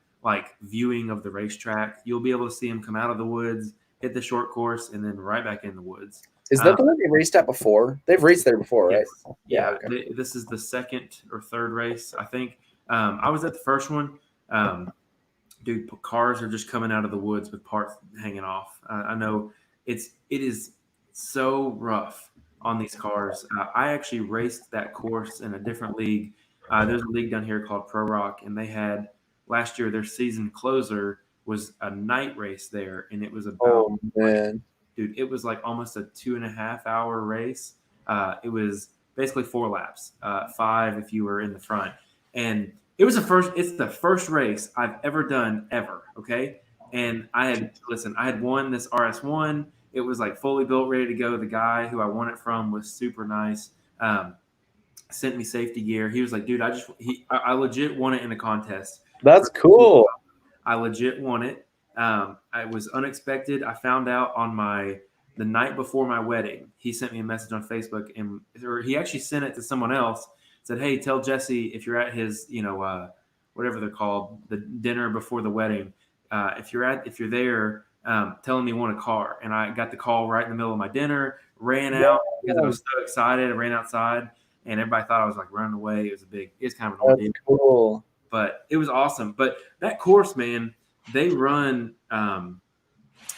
viewing of the racetrack. You'll be able to see them come out of the woods, hit the short course, and then right back in the woods. Is that the one they raced at before? They've raced there before, yes. right? Yeah. Okay. This is the second or third race, I think. I was at the first one. Dude, cars are just coming out of the woods with parts hanging off. I know it is so rough on these cars. I actually raced that course in a different league. There's a league down here called Pro Rock, and they had last year their season closer was a night race there, and it was about dude, it was like almost a 2.5 hour race. It was basically 4 laps, 5 if you were in the front, and it's the first race I've ever done ever. Okay, and I had won this RS1. It was fully built, ready to go. The guy who I won it from was super nice. Sent me safety gear. He was like, dude, I legit won it in a contest. That's cool. I legit won it. It was unexpected. I found out on the night before my wedding. He sent me a message on Facebook, or he actually sent it to someone else. Said, hey, tell Jesse if you're at his, whatever they're called, the dinner before the wedding. If you're there, tell him you want a car. And I got the call right in the middle of my dinner. Ran out because I was so excited. I ran outside, and everybody thought I was running away. It's kind of an ordeal. Cool. But it was awesome. But that course, man, they run.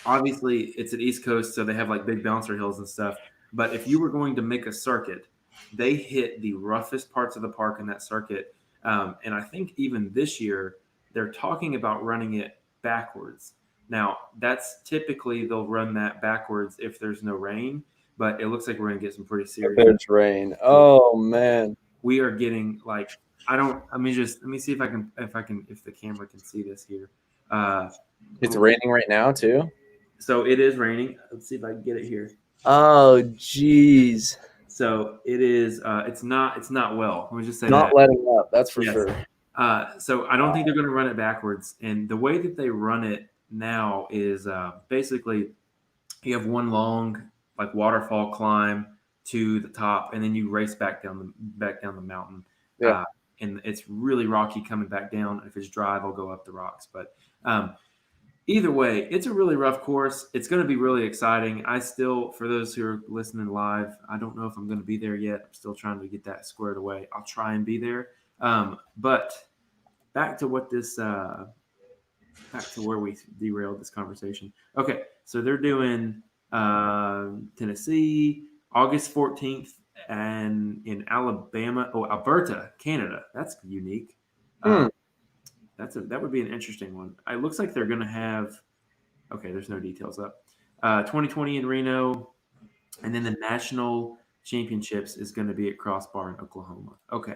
Obviously, it's an East Coast, so they have big bouncer hills and stuff. But if you were going to make a circuit, they hit the roughest parts of the park in that circuit. And I think even this year, they're talking about running it backwards. Now, that's typically they'll run that backwards if there's no rain, but it looks like we're going to get some pretty serious. If there's rain. Oh, man. We are getting let me see if the camera can see this here. It's raining right now too. So it is raining. Let's see if I can get it here. Oh, geez. So it is. It's not well. Let me just say not letting up. That's for sure. So I don't think they're going to run it backwards. And the way that they run it now is basically you have one long waterfall climb to the top, and then you race back down the mountain. Yeah. And it's really rocky coming back down. If it's dry, they'll go up the rocks. But Either way, it's a really rough course. It's going to be really exciting. I still, for those who are listening live, I don't know if I'm going to be there yet. I'm still trying to get that squared away. I'll try and be there. But back to what this, back to where we derailed this conversation. Okay, so they're doing Tennessee, August 14th, and in Alabama, Alberta, Canada. That's unique. Hmm. That would be an interesting one. It looks like they're going to have. Okay, there's no details up. 2020 in Reno, and then the national championships is going to be at Crossbar in Oklahoma. Okay,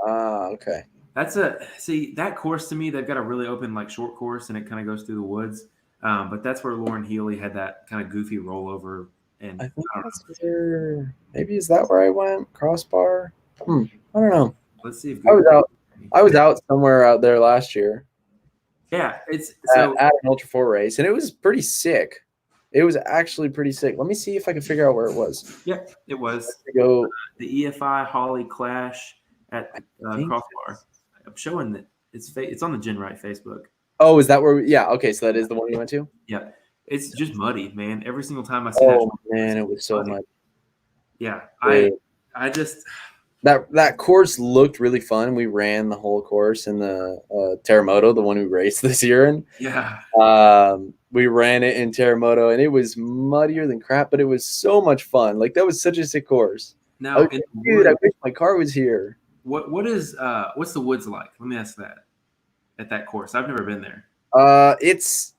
Okay. that's that course to me. They've got a really open like short course, and it kind of goes through the woods. But that's where Lauren Healy had that kind of goofy rollover, and I think I don't know. that's where. Maybe is that where I went? Crossbar. I don't know. Let's see if I was Google. out. I was out somewhere out there last year Yeah, it's at, so at an Ultra 4 race, and it was pretty sick. It was actually pretty sick. Let me see if I can figure out where it was. yeah, it was Go. the EFI Holly Clash at I think. Crossbar. I'm showing that it's on the GenRight Facebook. Oh, is that where? Yeah. Okay, so that is the one you went to. Yeah, it's just muddy, man. Every single time I see that. Oh man, it was so muddy. much. Yeah, Dude. I just that course looked really fun. We ran the whole course in the Terremoto, the one we raced this year in. yeah. We ran it in Terremoto, and it was muddier than crap, but it was so much fun. Like that was such a sick course. Now, Dude, I wish my car was here. What's the woods like? Let me ask that. At that course, I've never been there. It's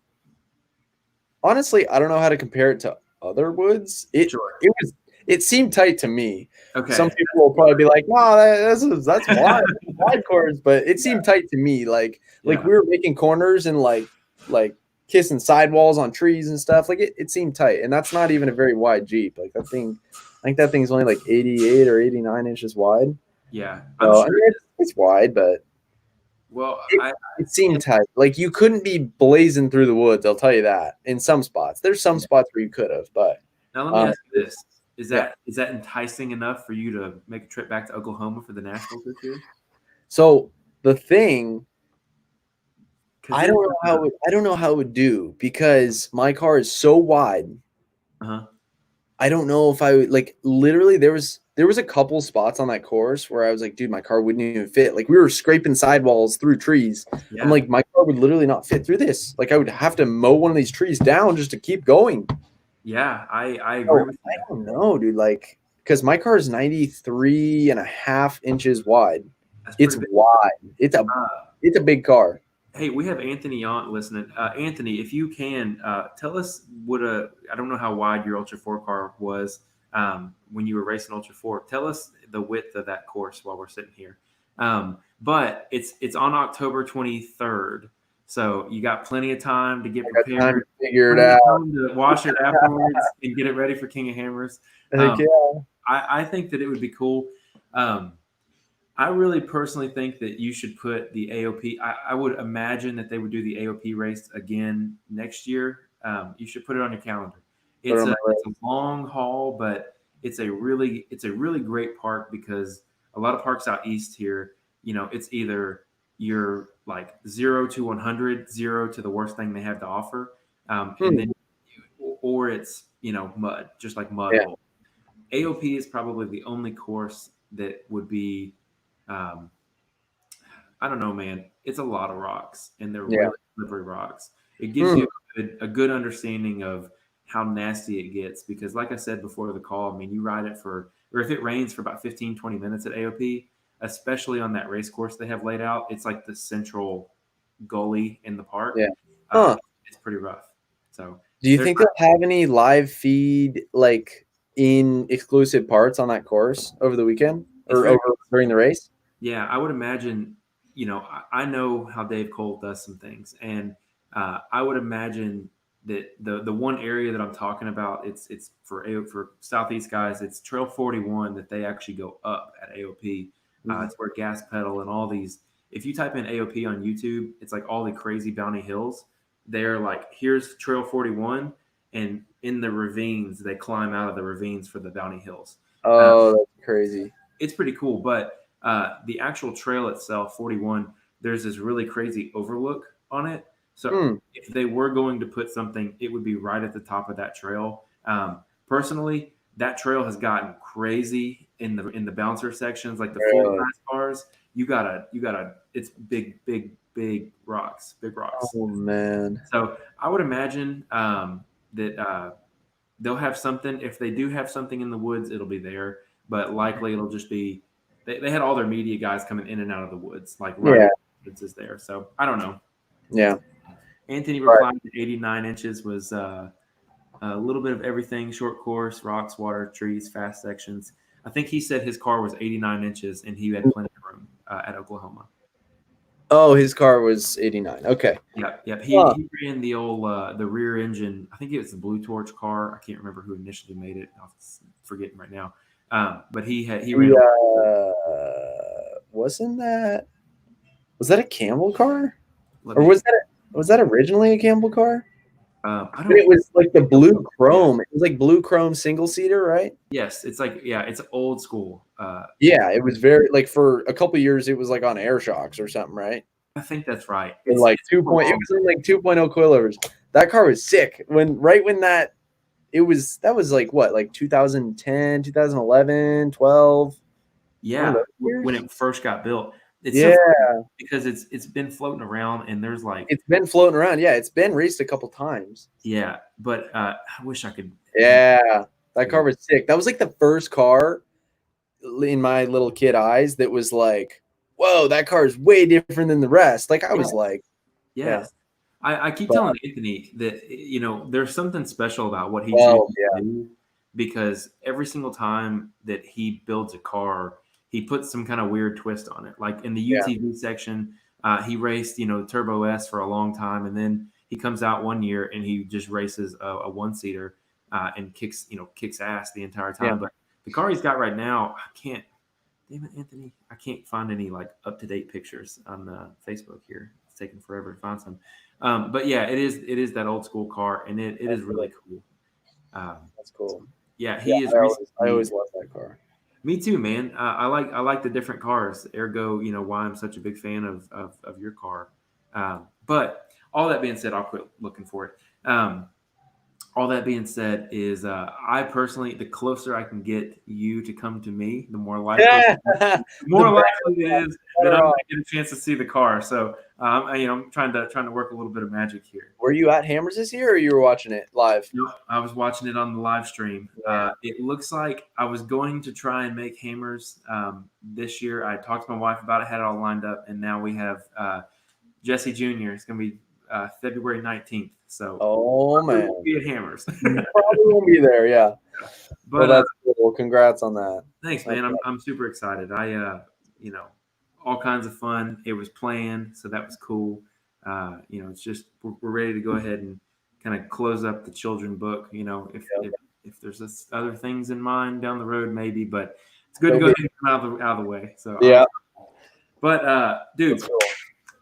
honestly, I don't know how to compare it to other woods. It seemed tight to me. Okay. Some people will probably be like, "No, that's wide course," but it seemed tight to me. Like we were making corners and like kissing sidewalls on trees and stuff. Like it seemed tight, and that's not even a very wide Jeep. Like that thing, I think that thing's only like 88 or 89 inches wide. Yeah, so, I mean, it's wide, but it seemed tight. Like you couldn't be blazing through the woods. I'll tell you that. In some spots, there's some spots where you could have, but now let me ask you this. Is that enticing enough for you to make a trip back to Oklahoma for the Nationals this year? So the thing, I don't know how it would do because my car is so wide. I don't know if I would like literally there was a couple spots on that course where I was like, dude, my car wouldn't even fit. Like we were scraping sidewalls through trees. Yeah. I'm like, my car would literally not fit through this. Like I would have to mow one of these trees down just to keep going. Yeah, I agree with you. I don't know, dude. Like, because my car is 93.5 inches wide. It's wide. It's a big car. Hey, we have Anthony on listening. Anthony, if you can tell us I don't know how wide your Ultra 4 car was when you were racing Ultra 4. Tell us the width of that course while we're sitting here. But it's on October 23rd. So you got plenty of time to get prepared. Time to figure it out. To wash it afterwards and get it ready for King of Hammers. I think that it would be cool. I really personally think that you should put the AOP. I would imagine that they would do the AOP race again next year. You should put it on your calendar. It's a long haul, but it's a really great park because a lot of parks out east here, it's either you're like 0 to 100, 0 to the worst thing they have to offer, and then or it's mud, just like mud. Yeah. AOP is probably the only course that would be. I don't know, man. It's a lot of rocks, and they're really slippery rocks. It gives you a good understanding of how nasty it gets because, like I said before the call, I mean, you ride it or if it rains for about 15, 20 minutes at AOP, especially on that race course they have laid out, it's like the central gully in the park. Yeah. It's pretty rough. So, do you think they'll have any live feed like in exclusive parts on that course over the weekend or during the race? Yeah, I would imagine, I know how Dave Cole does some things, and I would imagine that the one area that I'm talking about, it's for Southeast guys, it's Trail 41 that they actually go up at AOP. It's where Gas Pedal and all these, if you type in AOP on YouTube, it's like all the crazy bounty hills. They're like, here's Trail 41, and in the ravines, they climb out of the ravines for the bounty hills. Oh, that's crazy. It's pretty cool, but the actual trail itself, 41, there's this really crazy overlook on it So if they were going to put something, it would be right at the top of that trail. Personally, that trail has gotten crazy in the bouncer sections, like the full Really? size cars. You gotta. It's big rocks, big rocks. Oh man. So I would imagine that they'll have something. If they do have something in the woods, it'll be there. But likely it'll just be. They had all their media guys coming in and out of the woods, like right Yeah. where the woods is there. So I don't know. Yeah. Anthony Right. replied that 89 inches was a little bit of everything: short course, rocks, water, trees, fast sections. I think he said his car was 89 inches and he had plenty of room at Oklahoma. Oh, his car was 89. Okay. Yep. Huh. He ran the old the rear engine. I think it was the Blue Torch car. I can't remember who initially made it. I'm forgetting right now. But he ran. Wasn't that? Was that a Campbell car? Let Or me. was that originally a Campbell car? I But it don't. was like the blue Yeah. chrome. It was like blue chrome single seater, right? Yes, it's like it's old school. Yeah, it was very like for a couple years it was like on air shocks or something, right? I think that's right. And like It's 2 super point it long. was in like 2.0 coilovers. That car was sick. When that was like what, like 2010, 2011, 12. One of Yeah, those when years? it first got built. It's so Yeah, funny because it's been floating around and there's like it's been floating around. Yeah, it's been raced a couple times. yeah, but I wish I could. Yeah, that car was sick. That was like the first car in my little kid eyes that was like, whoa, that car is way different than the rest. Like I was Yes, like, yeah, yes. I keep but telling Anthony that there's something special about what he chooses oh yeah, to do because every single time that he builds a car, he puts some kind of weird twist on it. Like in the yeah, UTV section, he raced Turbo S for a long time, and then he comes out one year and he just races a one seater and kicks ass the entire yeah. time. But the car he's got right now, I can't. Damn it, Anthony! I can't find any like up to date pictures on Facebook here. It's taking forever to find some. But yeah, it is that old school car, and it That's is really cool. cool. Um, That's cool. yeah, Yeah, he is I recently. always loved that car. Me too, man. I like the different cars. Ergo, why I'm such a big fan of your car. But all that being said, I'll quit looking for it. All that being said is I personally, the closer I can get you to come to me, the more likely Yeah, the the more better likely it off, is that better I'm going off. to get a chance to see the car. So I'm trying to work a little bit of magic here. Were you at Hammers this year, or you were watching it live? Nope, I was watching it on the live stream. Yeah. It looks like I was going to try and make hammers this year. I talked to my wife about it, had it all lined up, and now we have Jesse Jr. It's going to be February 19th. So Oh we man, won't be at hammers. you probably won't be there. Yeah. Well, But that's cool. Well, congrats on that. thanks, That's man. I'm super excited. You know, all kinds of fun. It was planned, so that was cool. It's just we're ready to go ahead and kind of close up the children book. If yeah. if there's other things in mind down the road, maybe, but it's good to It'll go be- ahead and come out of the way. So, yeah. but dude, That's cool.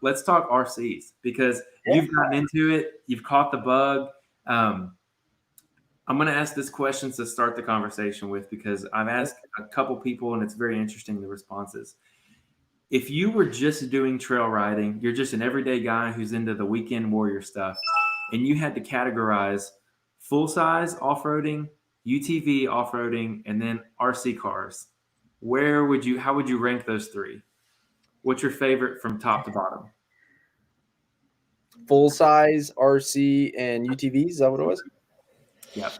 let's talk RCs because Yeah. you've gotten into it. You've caught the bug. I'm going to ask this question to start the conversation with because I've asked a couple people and it's very interesting the responses. If you were just doing trail riding, you're just an everyday guy who's into the weekend warrior stuff, and you had to categorize full size off roading, UTV off roading, and then RC cars, how would you rank those three? What's your favorite from top to bottom? Full size RC and UTVs. Is that what it was? Yep.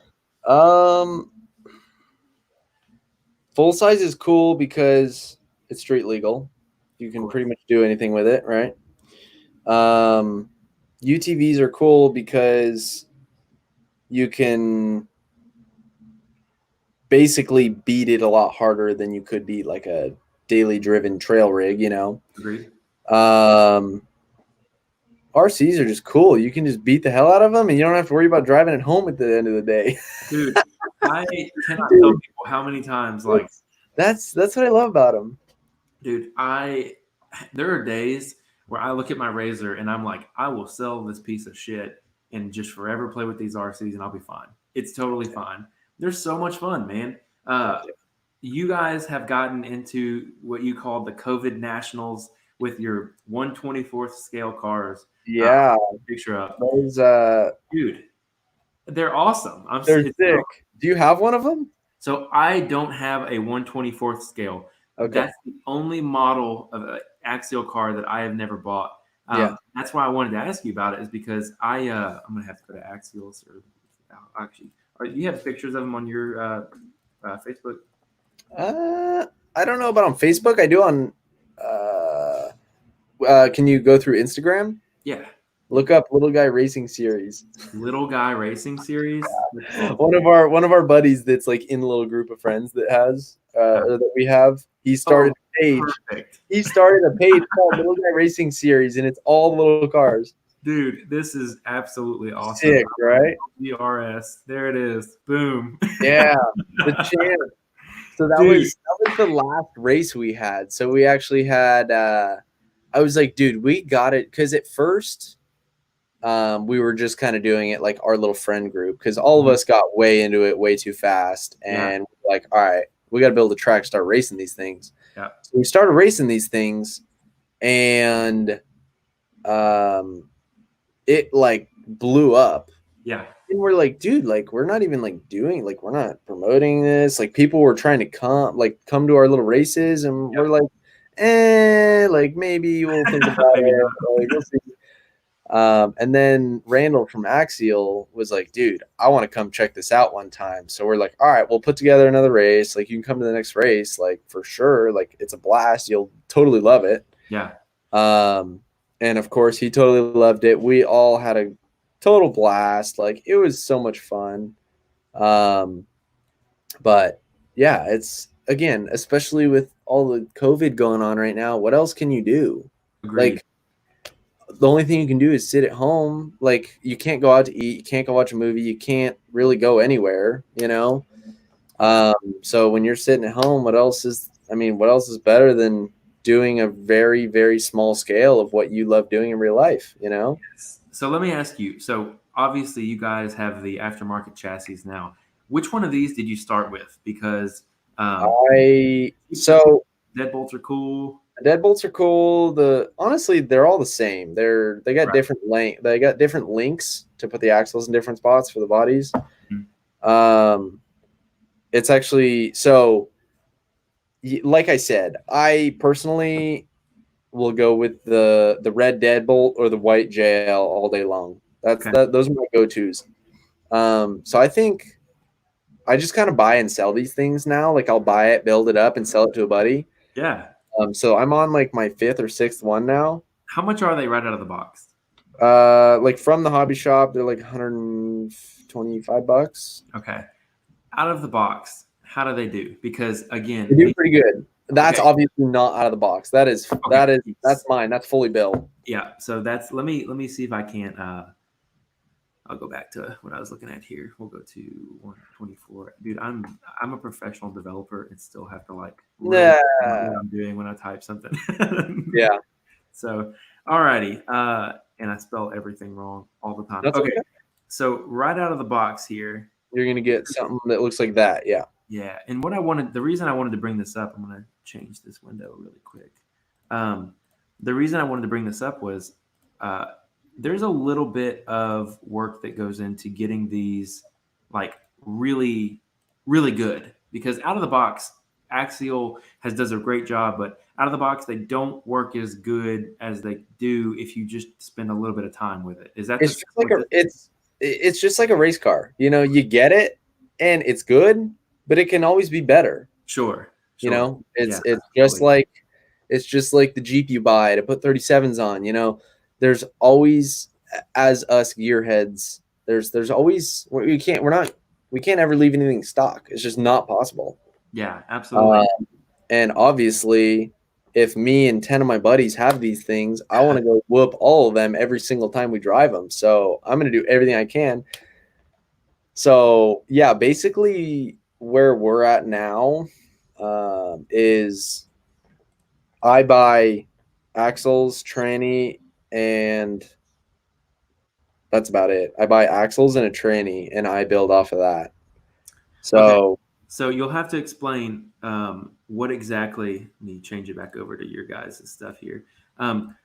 Full size is cool because it's street legal. You can pretty much do anything with it, right? UTVs are cool because you can basically beat it a lot harder than you could beat like a daily driven trail rig, Agreed. RCs are just cool. You can just beat the hell out of them and you don't have to worry about driving it home at the end of the day. Dude, I cannot tell people how many times that's what I love about them. Dude, there are days where I look at my razor and I'm like, I will sell this piece of shit and just forever play with these RCs and I'll be fine. It's totally fine. They're so much fun, man. You guys have gotten into what you call the COVID nationals, with your 1/24th scale cars. Yeah, Picture up, those dude. They're awesome. they're It's so, sick. Do you have one of them? so I don't have a 1/24th scale. Okay. That's the only model of an axial car that I have never bought. Yeah. That's why I wanted to ask you about it, is because I'm gonna have to go to Axials or actually, you have pictures of them on your Facebook? I don't know about on Facebook. I do on. Can you go through Instagram? Yeah, Look up Little Guy Racing Series. Little Guy Racing Series. That's awesome. One of our buddies that's like in a little group of friends that has or that we have. He started a page. Perfect. He started a page called Little Guy Racing Series, and it's all little cars. Dude, this is absolutely awesome. Sick, right? DRS. There it is. Boom. Yeah, the champ. So that Dude. was the last race we had. So we actually had. I was like, dude, we got it because at first. We were just kind of doing it like our little friend group because all of us got way into it way too fast. And we're like, all right, we got to build a track, start racing these things. Yeah. So we started racing these things and it like blew up. Yeah. And we're like, dude, like we're not even like doing like we're not promoting this. Like people were trying to come to our little races and we're like, like maybe we'll think about it. Like, we'll see. And then Randall from Axial was like, dude, I want to come check this out one time. So we're like, all right, we'll put together another race. Like you can come to the next race, like for sure. Like it's a blast. You'll totally love it. Yeah. And of course he totally loved it. We all had a total blast. Like it was so much fun. But yeah, it's again, especially with all the COVID going on right now, what else can you do? Agreed. Like the only thing you can do is sit at home. Like you can't go out to eat. You can't go watch a movie. You can't really go anywhere, you know? So when you're sitting at home, what else is better than doing a very, very small scale of what you love doing in real life, you know? So let me ask you. So obviously you guys have the aftermarket chassis now. Which one of these did you start with? Because deadbolts are cool. The deadbolts are cool. Honestly, they're all the same. They got different length. They got different links to put the axles in different spots for the bodies. Mm-hmm. It's actually so. Like I said, I personally will go with the red deadbolt or the white JL all day long. Those are my go-tos. So I think I just kind of buy and sell these things now. Like I'll buy it, build it up, and sell it to a buddy. Yeah. So I'm on like my 5th or 6th one now. How much are they right out of the box? Like from the hobby shop, they're like $125. Okay. Out of the box, how do they do? Because again, they do pretty good. That's obviously not out of the box. That's mine. That's fully built. Yeah. So that's let me see if I can't. I'll go back to what I was looking at here. We'll go to 124. Dude, I'm a professional developer and still have to like what I'm doing when I type something. Yeah. So, alrighty. And I spell everything wrong all the time. That's okay. So right out of the box here, you're gonna get something that looks like that. Yeah. Yeah. And the reason I wanted to bring this up, I'm gonna change this window really quick. The reason I wanted to bring this up was there's a little bit of work that goes into getting these like really, really good, because out of the box, Axial does a great job, but out of the box, they don't work as good as they do if you just spend a little bit of time with it. Is that it's just like a race car. You know, you get it and it's good, but it can always be better. Sure. You know, it's just like the Jeep you buy to put 37s on, you know. There's always, as us gearheads, there's always we can't ever leave anything stock. It's just not possible. Yeah, absolutely. And obviously, if me and 10 of my buddies have these things, I want to go whoop all of them every single time we drive them. So I'm going to do everything I can. So yeah, basically where we're at now is I buy axles, tranny, and that's about it. I buy axles and a tranny, and I build off of that. So you'll have to explain what exactly. Let me change it back over to your guys' stuff here. Um,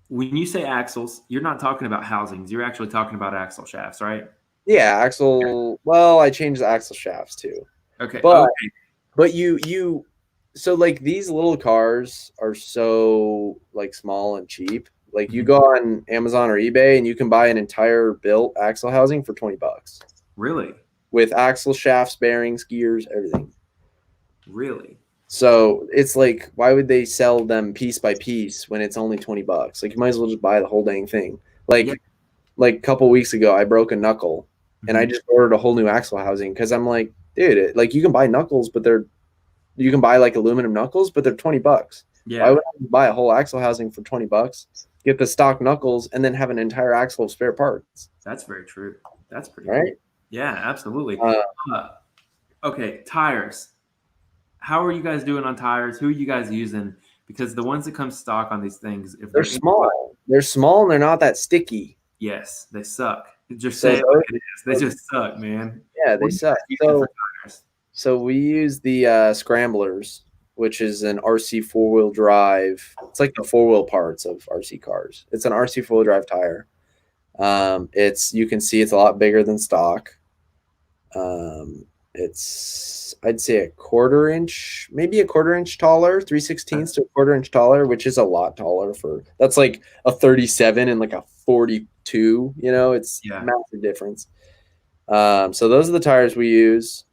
when you say axles, you're not talking about housings. You're actually talking about axle shafts, right? Yeah, axle. Well, I changed the axle shafts too, Okay. but Okay. you so like these little cars are so like small and cheap. Like you Mhm. go on Amazon or eBay and you can buy an entire built axle housing for $20 Really? with axle shafts, bearings, gears, everything. Really? So it's like, why would they sell them piece by piece when it's only $20? Like you might as well just buy the whole dang thing. Yeah. Like a couple weeks ago, I broke a knuckle and I Mhm. just ordered a whole new axle housing because I'm like, dude, like you can buy knuckles, but you can buy like aluminum knuckles, but they're $20. Why Yeah. would I buy a whole axle housing for $20? Get the stock knuckles and then have an entire axle of spare parts, That's very true. That's pretty cool. right? Yeah, absolutely. Uh, Uh, okay, tires. How are you guys doing on tires? Who are you guys using? Because the ones that come stock on these things, if they're they're anybody, small. They're small and they're not that sticky. yes, they suck. Just So say it like it is. They those just suck, man. yeah, What they are you suck. guys using for tires? So we use the scramblers, which is an RC four-wheel drive. It's like the four-wheel parts of RC cars. It's an RC four-wheel drive tire. It's you can see it's a lot bigger than stock. It's I'd say a quarter inch, maybe a quarter inch taller, 3/16 to a quarter inch taller, which is a lot taller for that's like a 37 and like a 42. It's Yeah. massive difference. So those are the tires we use.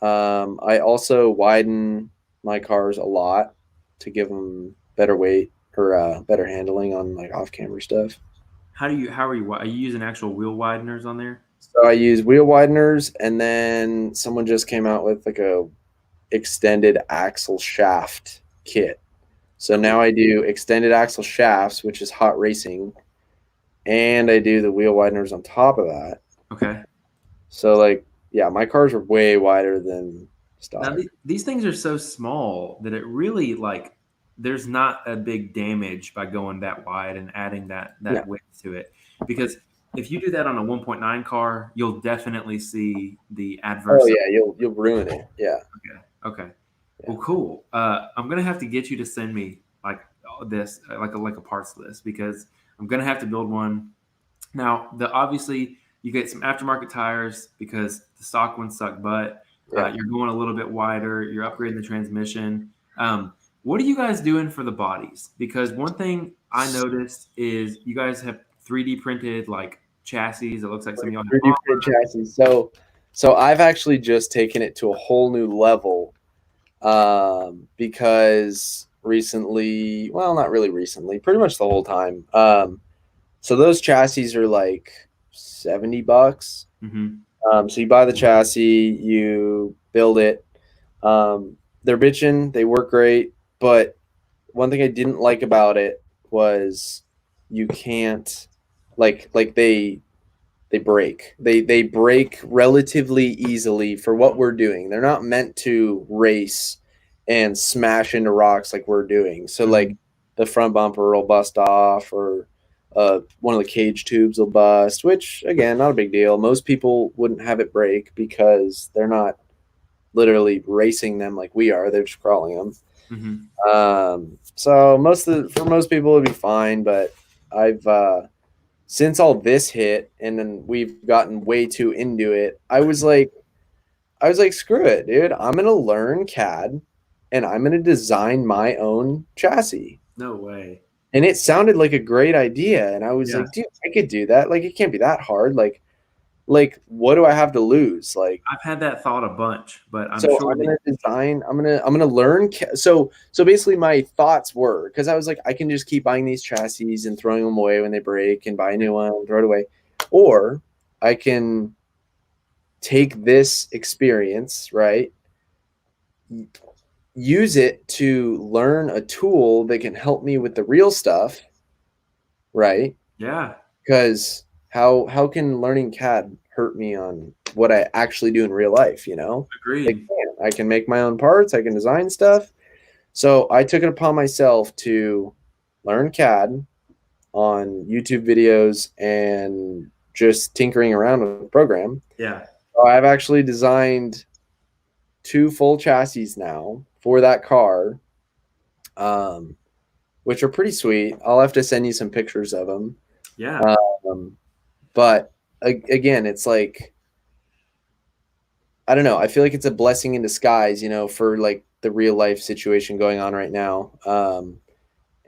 I also widen my cars a lot to give them better weight or better handling on like off camera stuff. How are you using actual wheel wideners on there? So I use wheel wideners, and then someone just came out with like a extended axle shaft kit. So Cool. now I do extended axle shafts, which is hot racing, and I do the wheel wideners on top of that. Okay. So like, yeah, my cars are way wider than Now stock. these things are so small that it really like there's not a big damage by going that wide and adding No. that width to it. Because if you do that on a 1.9 car, you'll definitely see the Oh adverse. yeah, you'll ruin it. Yeah. Okay. Okay. Yeah. Well, cool. I'm gonna have to get you to send me like this, like a parts list because I'm gonna have to build one. Now, the obviously you get some aftermarket tires because the stock ones suck butt. Yeah. You're going a little bit wider. You're upgrading the transmission. What are you guys doing for the bodies? Because one thing I noticed is you guys have 3D printed like chassis. It looks like some of Like y'all have 3D printed chassis. So I've actually just taken it to a whole new level because recently, well, not really recently, pretty much the whole time. So those chassis are like $70. mm-hmm. So you buy the chassis, you build it. They're bitching, they work great, but one thing I didn't like about it was you can't like they break. They break relatively easily for what we're doing. They're not meant to race and smash into rocks like we're doing. So Mm-hmm. like the front bumper will bust off or one of the cage tubes will bust, which again, not a big deal. Most people wouldn't have it break because they're not literally racing them like we are. They're just crawling them. Mm-hmm. So for most people it'd be fine, but I've since all this hit and then we've gotten way too into it, I was like, screw it, dude. I'm gonna learn CAD and I'm gonna design my own chassis. No way. And it sounded like a great idea. And I was Yeah. like, dude, I could do that. Like it can't be that hard. Like what do I have to lose? Like I've had that thought a bunch, but I'm so sure I'm that gonna design. I'm gonna learn. So basically, my thoughts were because I was like, I can just keep buying these chassis and throwing them away when they break, and buy a new one, and throw it away, or I can take this experience, right, use it to learn a tool that can help me with the real stuff, right? yeah, Because how can learning CAD hurt me on what I actually do in real life? It agreed. can. I can make my own parts. I can design stuff. So I took it upon myself to learn CAD on YouTube videos and just tinkering around with the program. Yeah. So I've actually designed 2 full chassis now for that car, um, which are pretty sweet. I'll have to send you some pictures of them. Yeah. But again, it's like, I don't know. I feel like it's a blessing in disguise, for like the real life situation going on right now.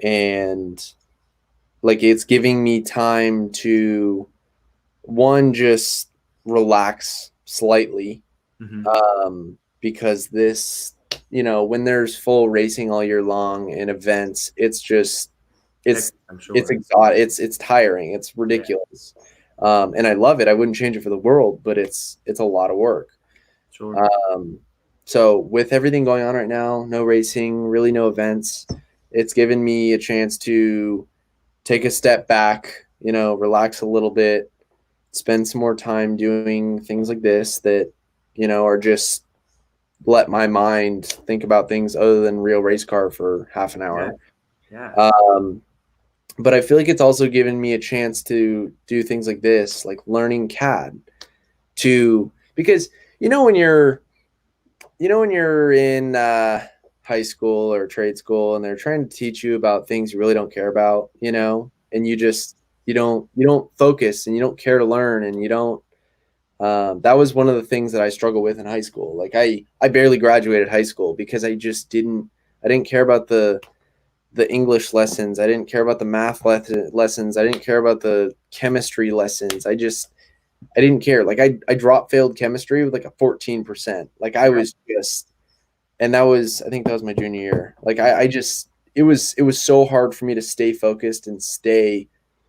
And like it's giving me time to one, just relax slightly. Hmm. Because this, when there's full racing all year long and events, it's just Heck, I'm it's sure. exhausting. It's tiring. It's Yeah. ridiculous. And I love it. I wouldn't change it for the world, but it's a lot of work. Sure. Um, so with everything going on right now, no racing, really no events, it's given me a chance to take a step back, relax a little bit, spend some more time doing things like this that, are just let my mind think about things other than real race car for half an Yeah. hour. Yeah. Um, but I feel like it's also given me a chance to do things like this, like learning CAD because when you're in high school or trade school and they're trying to teach you about things you really don't care about, and you don't focus and you don't care to learn and you don't. That was one of the things that I struggled with in high school. Like I barely graduated high school because I didn't care about the English lessons. I didn't care about the math lessons. I didn't care about the chemistry lessons. I didn't care. Like I drop failed chemistry with like a 14%. Like I Yeah. was just, and I think that was my junior year. Like I just, it was so hard for me to stay focused and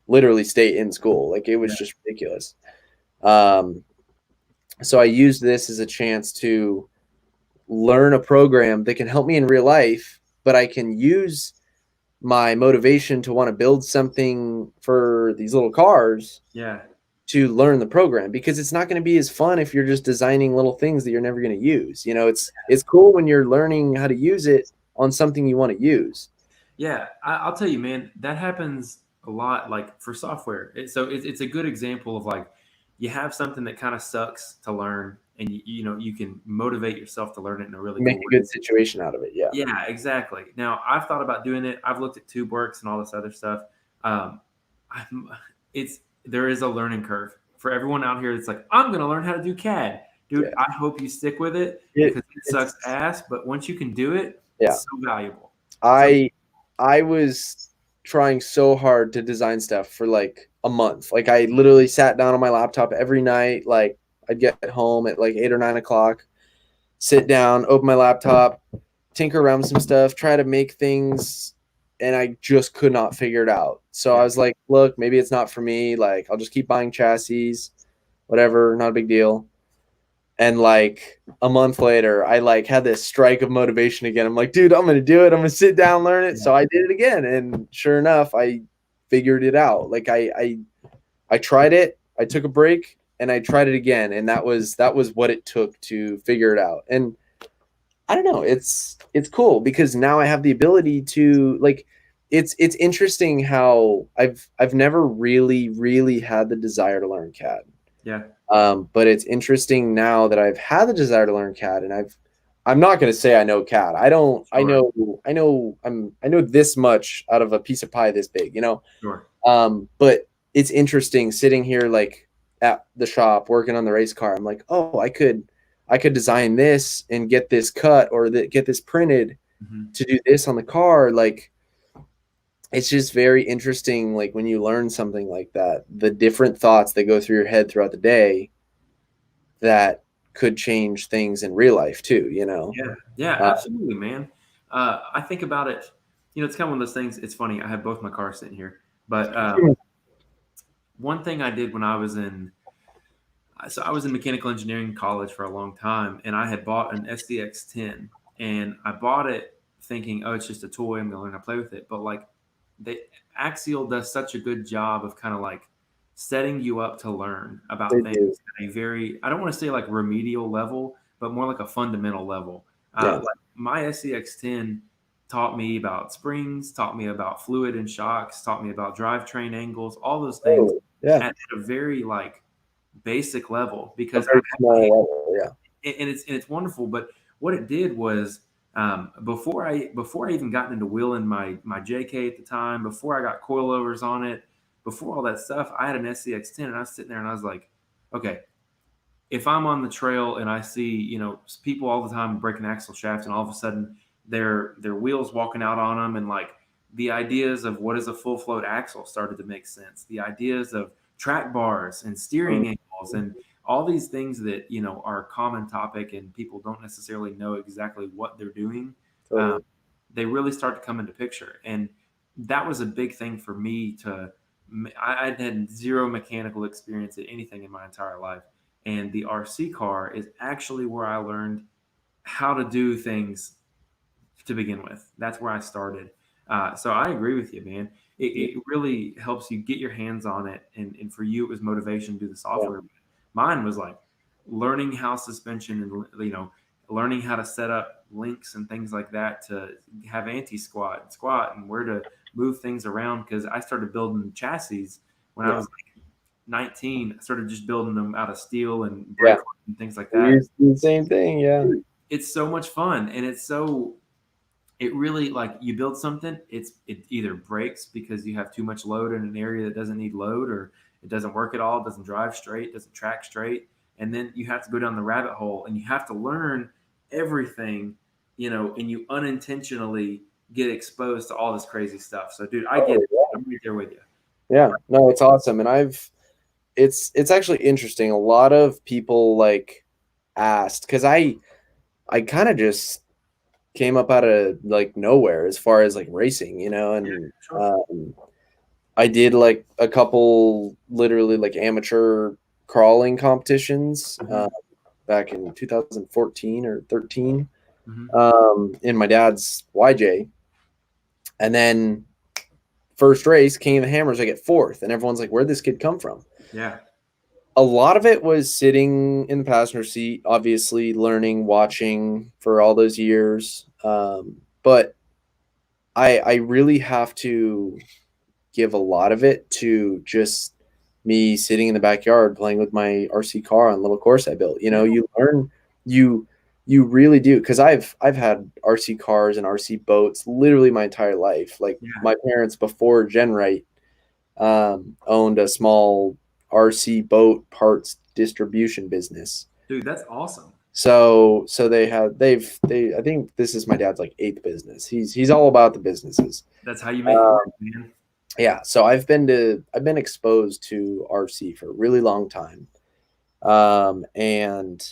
literally stay in school. Like it was Yeah. just ridiculous. Um, so I used this as a chance to learn a program that can help me in real life, but I can use my motivation to want to build something for these little cars Yeah. to learn the program, because it's not going to be as fun if you're just designing little things that you're never going to use. It's cool when you're learning how to use it on something you want to use. Yeah, I'll tell you, man, that happens a lot. Like for software, it's a good example of like you have something that kind of sucks to learn, and you can motivate yourself to learn it in a really Make cool a good way. situation out of it. Yeah. Yeah, exactly. Now I've thought about doing it. I've looked at TubeWorks and all this other stuff. Um, I'm, it's there is a learning curve for everyone out here. That's like, I'm going to learn how to do CAD, Yeah. dude. I hope you stick with it It, because it sucks it's ass. But once you can do it, yeah. it's so valuable. So I I was trying so hard to design stuff for like a month. Like I literally sat down on my laptop every night. Like I'd get home at like 8 or 9 o'clock, sit down, open my laptop, tinker around with some stuff, try to make things, and I just could not figure it out. So I yeah, was like, look, maybe it's not for me. Like I'll just keep buying chassis, whatever, not a big deal. And like a month later, I like had this strike of motivation again. I'm like, dude, I'm gonna do it. I'm gonna sit down, learn it. yeah, So I did it again, and sure enough, I figured it out. Like I tried it. I took a break, and I tried it again, and that was what it took to figure it out. And I don't know. It's cool because now I have the ability to like. It's interesting how I've never really had the desire to learn CAD. yeah, But it's interesting now that I've had the desire to learn CAD, and I'm not going to say I know CAD. I don't. sure, I know this much out of a piece of pie this big. sure. But it's interesting sitting here like at the shop working on the race car. I'm like, oh, I could design this and get this cut or get this printed Hmm. to do this on the car. Like it's just very interesting. Like when you learn something like that, the different thoughts that go through your head throughout the day that could change things in real life too. Yeah, yeah, Uh, absolutely, man. I think about it. It's kind of one of those things. It's funny. I have both my cars sitting here, but one thing I did when I was in so I was in mechanical engineering college for a long time, and I had bought an SDX 10, and I bought it thinking, oh, it's just a toy. I'm gonna learn how to play with it. But like, the Axial does such a good job of kind of like setting you up to learn they about things do. at a very, I don't want to say like remedial level, but more like a fundamental level. Yeah. Like my SCX 10 taught me about springs, taught me about fluid and shocks, taught me about drivetrain angles, all those things Oh, yeah. at a very like basic level A because I very have small level. Yeah. and it's wonderful. But what it did was Before I even gotten into wheeling my JK at the time, before I got coilovers on it, before all that stuff, I had an SCX10, and I was sitting there and I was like, okay, if I'm on the trail and I see, people all the time breaking axle shafts, and all of a sudden their wheels walking out on them, and like the ideas of what is a full float axle started to make sense. The ideas of track bars and steering angles and all these things that are a common topic and people don't necessarily know exactly what they're doing. Um, Totally. they really start to come into picture, and that was a big thing for me to. I had zero mechanical experience in anything in my entire life, and the RC car is actually where I learned how to do things to begin with. That's where I started. So I agree with you, man. It really helps you get your hands on it, and for you, it was motivation to do the Yeah. software. Mine was like learning how suspension and learning how to set up links and things like that to have squat, and where to move things around. Because I started building chassis when I Yeah. was like 19. I started just building them out of steel and Yeah. brake and things like We that. used to do the same thing. Yeah. It's so much fun, and it really, like, you build something, it either breaks because you have too much load in an area that doesn't need load, or it doesn't work at all, it doesn't drive straight, doesn't track straight, and then you have to go down the rabbit hole and you have to learn everything, and you unintentionally get exposed to all this crazy stuff. So, dude, I get Oh, it. yeah. I'm right there with you. Yeah. No, it's awesome. And it's actually interesting. A lot of people like asked, because I kind of just came up out of like nowhere as far as like racing, Yeah, and sure. I did like a couple literally like amateur crawling competitions Hmm. back in 2014 or 13 Hmm. in my dad's YJ. And then first race, King of the Hammers, I get fourth, and everyone's like, "Where'd this kid come from?" Yeah. A lot of it was sitting in the passenger seat, obviously learning, watching for all those years. But I really have to give a lot of it to just me sitting in the backyard playing with my RC car on a little course I built. Yeah. You learn, you you really do, because I've had RC cars and RC boats literally my entire life. Like Yeah. my parents before GenRight owned a small RC boat parts distribution business. Dude, that's awesome. So they I think this is my dad's like eighth business. He's all about the businesses. That's how you make it work, Um, man. yeah, so I've been exposed to RC for a really long time. And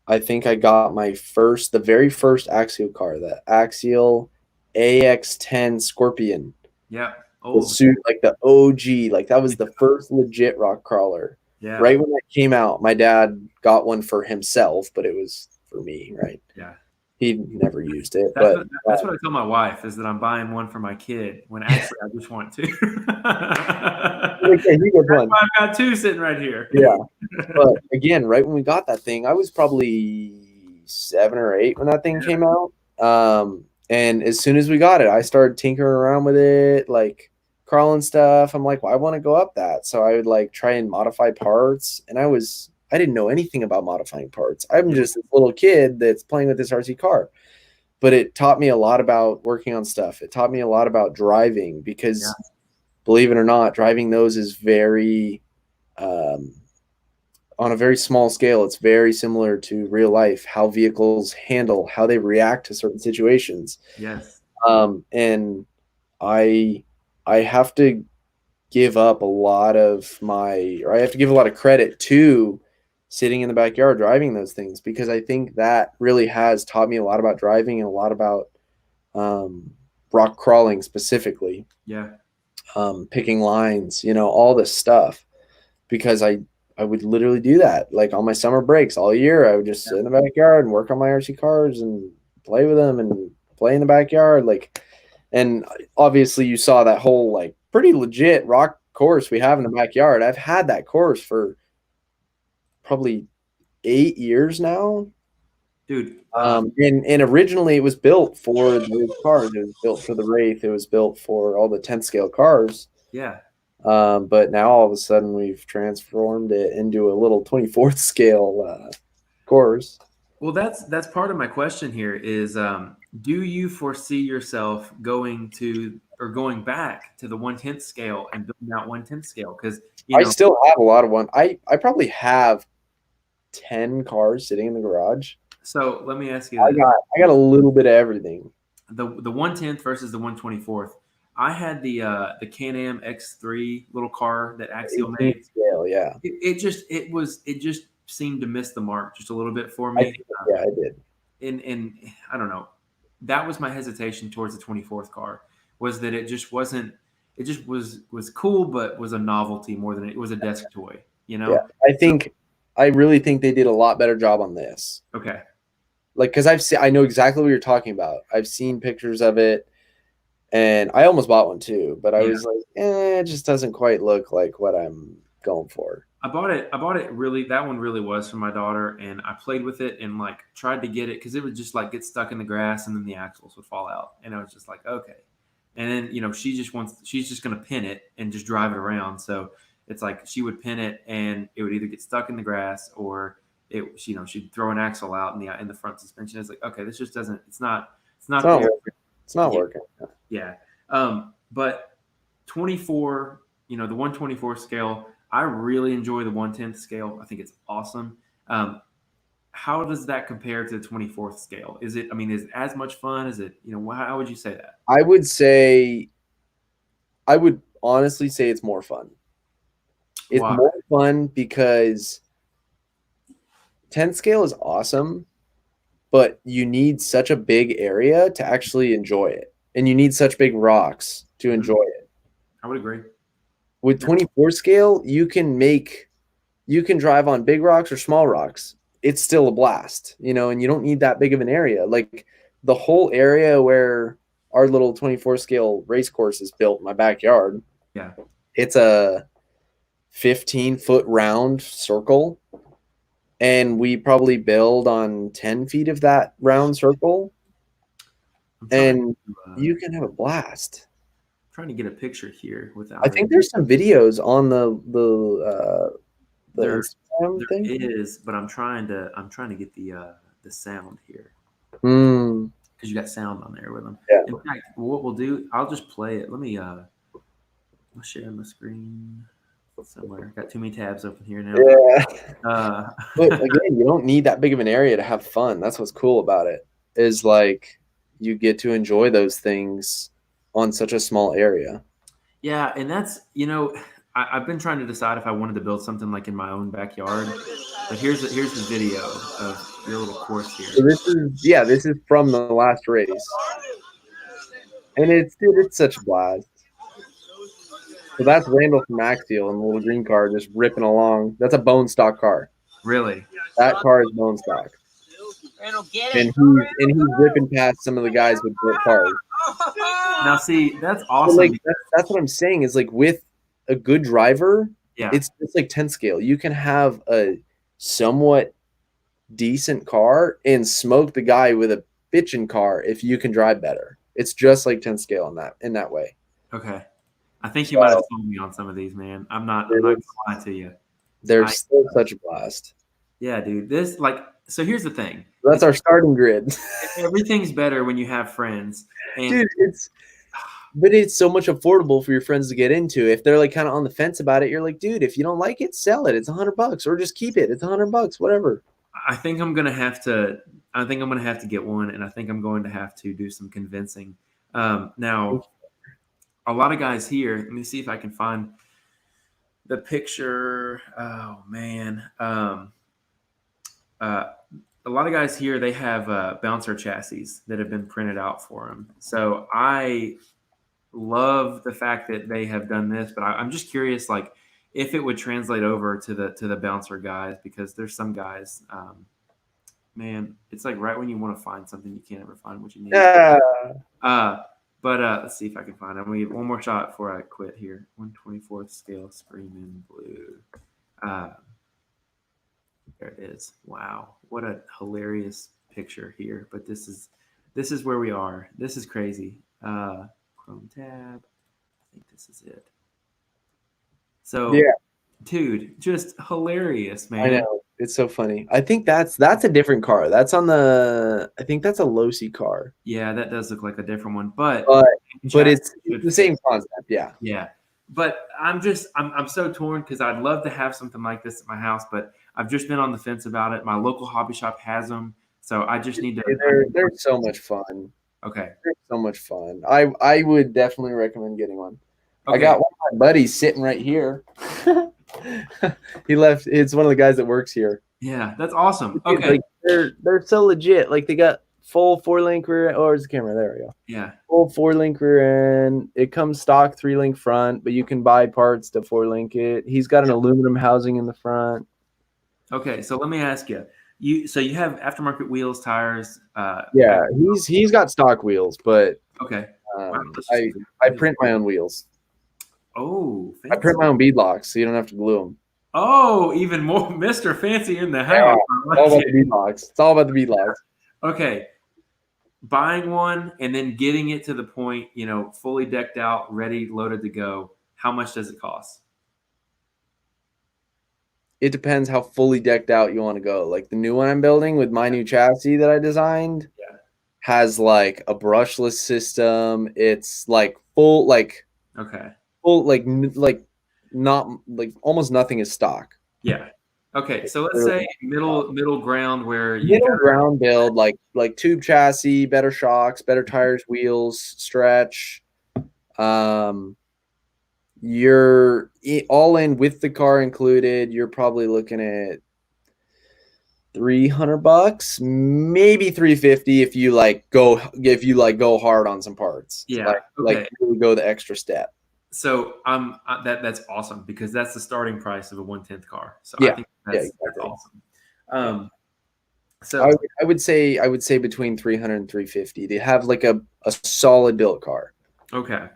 I think I got the very first Axial car, the Axial AX10 Scorpion, Yeah. the Old. suit, like the OG, like that was the first legit rock crawler. Yeah. Right when that came out, my dad got one for himself, but it was for me, right? Yeah. He never used it, That's but what that's what I tell my wife, is that I'm buying one for my kid when actually I just want two. That's okay, he gets one. why I've got two sitting right here. Yeah. But again, right when we got that thing, I was probably 7 or 8 when that thing Yeah. came out. And as soon as we got it, I started tinkering around with it, like crawling stuff. I'm like, well, I want to go up that. So I would like try and modify parts. And I didn't know anything about modifying parts. I'm Yeah. just this little kid that's playing with this RC car. But it taught me a lot about working on stuff. It taught me a lot about driving, because Yeah. believe it or not, driving those is very, um, on a very small scale, it's very similar to real life, how vehicles handle, how they react to certain situations. Yes. And I I have to give up a lot of or I have to give a lot of credit to sitting in the backyard driving those things, because I think that really has taught me a lot about driving and a lot about um, rock crawling specifically, Yeah. picking lines, all this stuff, because I would literally do that like on my summer breaks all year. I would just sit in the backyard and work on my RC cars and play with them and play in the backyard, like. And obviously you saw that whole like pretty legit rock course we have in the backyard. I've had that course for probably 8 years now. Dude. And originally it was built for those cars. It was built for the Wraith. It was built for all the 10th scale cars. Yeah. But now all of a sudden we've transformed it into a little 24th scale course. Well, that's part of my question here is do you foresee yourself going to or going back to the 1/10 scale and building out 1/10 scale? Because I still have a lot of one. I probably have 10 cars sitting in the garage. so let me ask you I this: got a little bit of everything. the 1/10 versus the 1/24th. I had the Can-Am X3 little car that Axial 18 made. scale, yeah. It just seemed to miss the mark just a little bit for I me. think, yeah, I did. And I don't know. That was my hesitation towards the 24th car was that it just wasn't. It just was cool, but was a novelty more than it was a desk toy. You Yeah, know. So I really think they did a lot better job on this. okay. Like, because I know exactly what you're talking about. I've seen pictures of it, and I almost bought one too, but I Yeah. was like, it just doesn't quite look like what I'm going for. I bought it. I bought it really. That one really was for my daughter, and I played with it and like tried to get it because it would just like get stuck in the grass and then the axles would fall out, and I was just like, okay. And then she's just gonna pin it and just drive it around. So it's like she would pin it and it would either get stuck in the grass or she'd throw an axle out in the front suspension. It's like okay, this just doesn't. It's It's not not there. working. It's not Yeah, working. yeah. But 24, the 1/24 scale, I really enjoy the 1/10 scale. I think it's awesome. Um, how does that compare to the 24th scale? I mean, is it as much fun? Is it, how would you say that? I would say, I would honestly say it's more fun. It's Why? more fun because 10 scale is awesome, but you need such a big area to actually enjoy it. And you need such big rocks to Mhm. enjoy it. I would agree. With Yeah. 24 scale, you can drive on big rocks or small rocks. It's still a blast, and you don't need that big of an area. Like the whole area where our little 24 scale race course is built in my backyard, Yeah. it's a 15-foot round circle, and we probably build on 10 feet of that round circle, I'm and you can have a blast. trying to get a picture here I without it. think there's some videos on the There, Instagram there thing. is, but I'm trying to get the sound here Hmm. because you got sound on there with them. Yeah. In fact, what we'll do, I'll just play it. I'll share my screen somewhere. Got too many tabs open here now. Yeah. Uh, But again, you don't need that big of an area to have fun. That's what's cool about it. Is like you get to enjoy those things on such a small area. yeah, and that's I've been trying to decide if I wanted to build something like in my own backyard. But here's the video of your little course here. So this is from the last race. And it's such a blast. So that's Randall from Axial in the little green car just ripping along. That's a bone stock car. Really? That car is bone stock. And he's ripping past some of the guys with built cars. Now, see, that's But awesome. like that's what I'm saying is like with a good driver, Yeah. it's like 10 scale. You can have a somewhat decent car and smoke the guy with a bitchin' car if you can drive better. It's just like 10 scale in that way. Okay. I think you might have So sold me on some of these, man. I'm not gonna lie to you. they're I still such a blast. Yeah, dude. So here's the thing. So that's our starting grid. Everything's better when you have friends. And Dude, but it's so much affordable for your friends to get into. If they're like kind of on the fence about it, you're like, dude, if you don't like it, sell it. It's $100, or just keep it. It's $100, whatever. I think I'm gonna have to. I think I'm gonna have to get one, and I think I'm going to have to do some convincing. Now, a lot of guys here. Let me see if I can find the picture. Oh man, uh, a lot of guys here they have bouncer chassis that have been printed out for them. So I love the fact that they have done this, but I'm just curious, like if it would translate over to the bouncer guys because there's some guys. Man, it's like right when you want to find something, you can't ever find what you need. Yeah. But let's see if I can find it. I'm gonna get one more shot before I quit here. 1/24th scale, screaming blue. Uh, there it is. Wow, what a hilarious picture here. But this is where we are. This is crazy. Chrome tab. I think this is it. So, Yeah, dude, just hilarious, I man. know. It's so funny. I think that's a different car. That's on the. I think that's a Losi car. Yeah, that does look like a different one, but But chassis it's should the fit. same concept. Yeah. Yeah. But I'm so torn because I'd love to have something like this at my house, but I've just been on the fence about it. My local hobby shop has them, so I just need to. They're so much fun. Okay. They're so much fun. I would definitely recommend getting one. I Okay. got one of my buddies sitting right here. He left. It's one of the guys that works here. Yeah, that's awesome. Dude, Okay. like they're so legit. Like they got full 4-link rear. Oh, where's the camera? There we go. Yeah. Full 4-link rear end. It comes stock 3-link front, but you can buy parts to 4-link it. He's got an aluminum housing in the front. Okay. So let me ask you. So you have aftermarket wheels, tires. Yeah, he's got stock wheels, but Okay. Wow, let's I just- I print my own wheels. Oh, I print my own bead locks, so you don't have to glue them. Oh, even more, Mr. Fancy in the Yeah, house. it's all about the bead locks. It's all about the bead locks. Okay. Buying one and then getting it to the point, fully decked out, ready, loaded to go. How much does it cost? It depends how fully decked out you want to go. Like the new one I'm building with my new chassis that I designed Yeah. has like a brushless system. It's like full, like Okay. full, like not like almost nothing is stock. Yeah. Okay. So let's say middle ground where you Middle got ground build, like tube chassis, better shocks, better tires, wheels, stretch. You're all in with the car included. You're probably looking at $300, maybe 350 if you go hard on some parts. Yeah. Like Okay. really go the extra step. So that's awesome because that's the starting price of a 1/10 car. So I Yeah. think Yeah, that's exactly. awesome. I So would say between 300 and 350 to have like a solid built car. okay.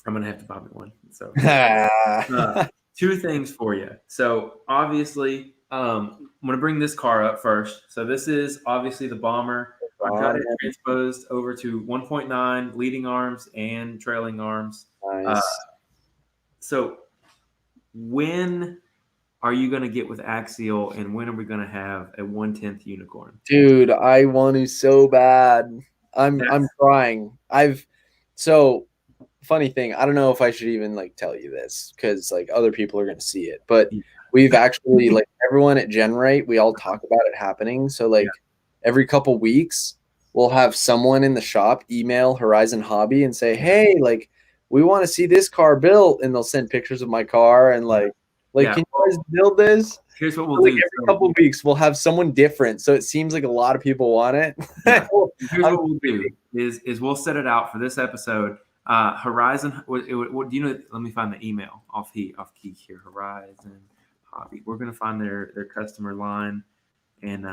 I'm gonna have to buy me one. So Yeah. two things for you. So obviously, I'm gonna bring this car up first. So this is obviously the Bomber. I've got it transposed over to 1.9 leading arms and trailing arms. Nice. So when are you gonna get with Axial, and when are we gonna have a 1/10 unicorn? Dude, I want to so bad. I'm trying. So funny thing, I don't know if I should even like tell you this because like other people are gonna see it, but we've actually like everyone at GenRight, we all talk about it happening. So like every couple weeks we'll have someone in the shop email Horizon Hobby and say, hey, like we want to see this car built, and they'll send pictures of my car and like can you guys build this? Here's what we'll like do. Every couple of weeks, we'll have someone different, so it seems like a lot of people want it. Yeah. Here's what we'll do: is we'll set it out for this episode. Horizon. What do you know? Let me find the email off key here. Horizon Hobby. We're gonna find their customer line, and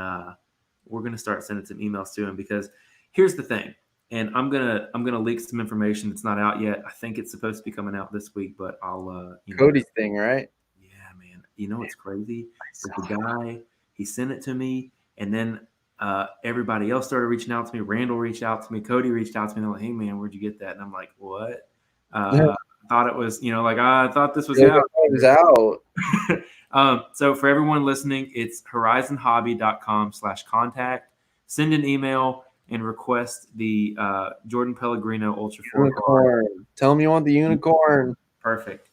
we're gonna start sending some emails to them because here's the thing. And I'm gonna leak some information that's not out yet. I think it's supposed to be coming out this week, but I'll Cody's thing, right? Yeah, man. You know what's crazy? The guy, he sent it to me, and then everybody else started reaching out to me. Randall reached out to me. Cody reached out to me. They're like, hey, man, where'd you get that? And I'm like, what? I thought it was, I thought this was out. It was out. So for everyone listening, it's horizonhobby.com/contact. Send an email and request the Jordan Pellegrino Ultra 4 car. Tell them you want the unicorn. Perfect.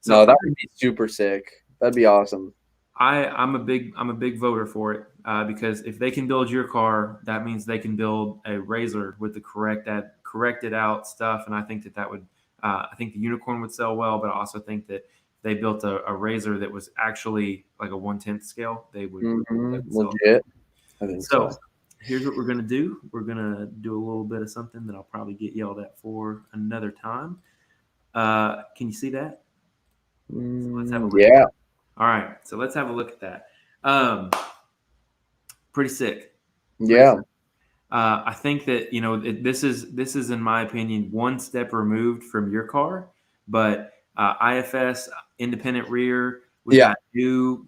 So that would be super sick. That'd be awesome. I'm a big voter for it because if they can build your car, that means they can build a Razor with the corrected out stuff, and I think that would I think the unicorn would sell well, but I also think that if they built a Razor that was actually like a 1/10 scale, they would legit. I think so. Here's what we're gonna do. We're gonna do a little bit of something that I'll probably get yelled at for another time. Can you see that? So let's have a look. Yeah. All right, so let's have a look at that. Pretty sick. Yeah. I think that this is in my opinion one step removed from your car, but IFS independent rear. We got new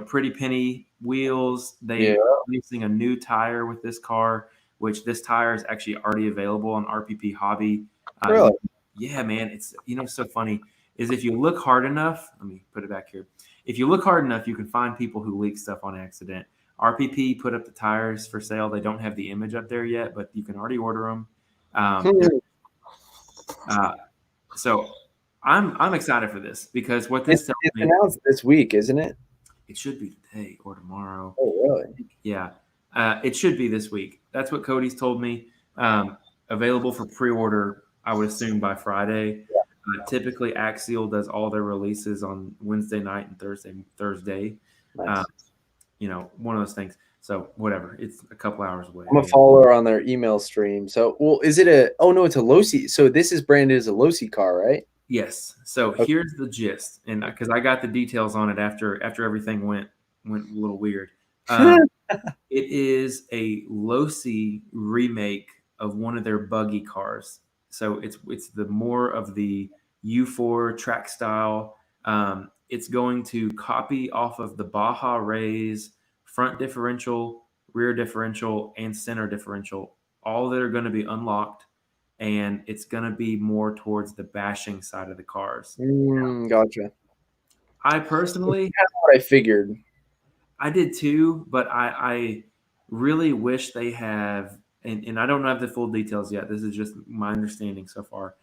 pretty penny wheels. They are releasing a new tire with this car, which this tire is actually already available on RPP Hobby. Really? Yeah, man. It's so funny is if you look hard enough. Let me put it back here. if you look hard enough, you can find people who leak stuff on accident. RPP put up the tires for sale. They don't have the image up there yet, but you can already order them. Uh, so I'm excited for this because what this tells It's me, announced this week, isn't it? it should be today or tomorrow. Oh, really? Yeah, it should be this week. That's what Cody's told me. Available for pre-order, I would assume by Friday. Typically, Axial does all their releases on Wednesday night and Thursday. Nice. One of those things. So whatever, it's a couple hours away. I'm a follower on their email stream. So, well, is it a? Oh no, it's a Losi. So this is branded as a Losi car, right? Yes. So here's the gist, and because I got the details on it after everything went a little weird. It is a Losi remake of one of their buggy cars. So it's the more of the U4 track style. It's going to copy off of the Baja Rays front differential, rear differential, and center differential. All that are going to be unlocked, and it's going to be more towards the bashing side of the cars. Gotcha. I personally, that's what I figured. I did too, but I really wish they have, and I don't have the full details yet. This is just my understanding so far.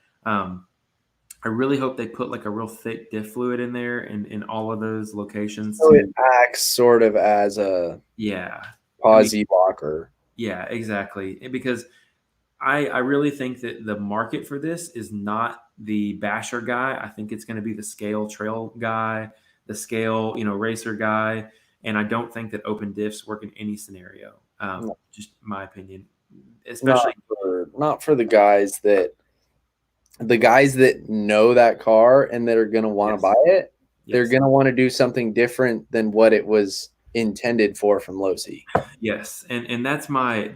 I really hope they put like a real thick diff fluid in there in all of those locations. So it acts sort of as a posi blocker. Yeah, exactly. Because I really think that the market for this is not the basher guy. I think it's going to be the scale trail guy, the scale, racer guy. And I don't think that open diffs work in any scenario. No. Just my opinion, especially not for the guys that know that car and that are going to want to buy it. They're going to want to do something different than what it was intended for from Losi. Yes, and that's my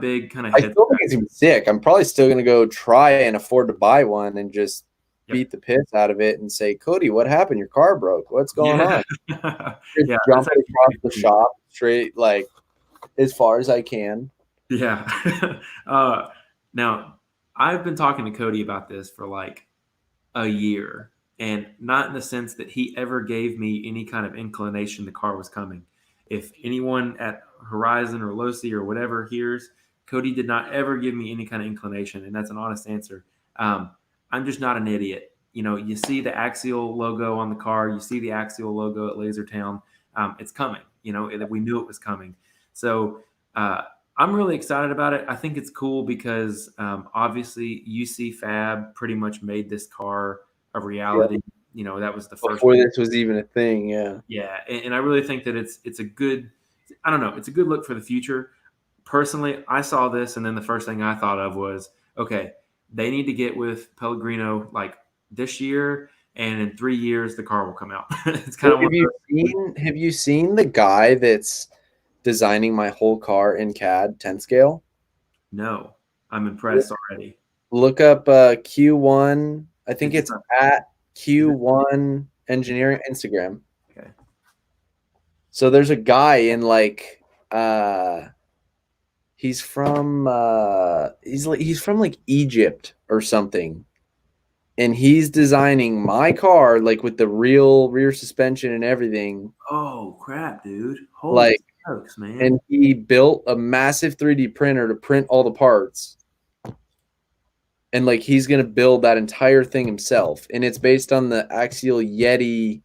big kind of. I still think it's gonna be sick. I'm probably still going to go try and afford to buy one and just beat the piss out of it and say, Cody, what happened? Your car broke. What's going on? Just jump across the shop straight, like as far as I can. Yeah. Now, I've been talking to Cody about this for like a year, and not in the sense that he ever gave me any kind of inclination the car was coming. If anyone at Horizon or Losi or whatever hears, Cody did not ever give me any kind of inclination, and that's an honest answer. I'm just not an idiot. You see the Axial logo on the car, you see the Axial logo at Lasertown. It's coming. We knew it was coming. So I'm really excited about it. I think it's cool because obviously UC Fab pretty much made this car a reality. Yeah. That was the first before this was even a thing. Yeah. Yeah, and I really think that it's a good. I don't know. It's a good look for the future. Personally, I saw this, and then the first thing I thought of was, okay, they need to get with Pellegrino like this year, and in 3 years the car will come out. It's kind of. Have you seen the guy that's designing my whole car in CAD 10 scale? No, I'm impressed already. Look up Q1. I think it's at Q1 Engineering Instagram. Okay. So there's a guy in like he's from like Egypt or something. And he's designing my car like with the real rear suspension and everything. Oh crap, dude. Holy smokes, man. And he built a massive 3D printer to print all the parts. And like he's gonna build that entire thing himself. And it's based on the Axial Yeti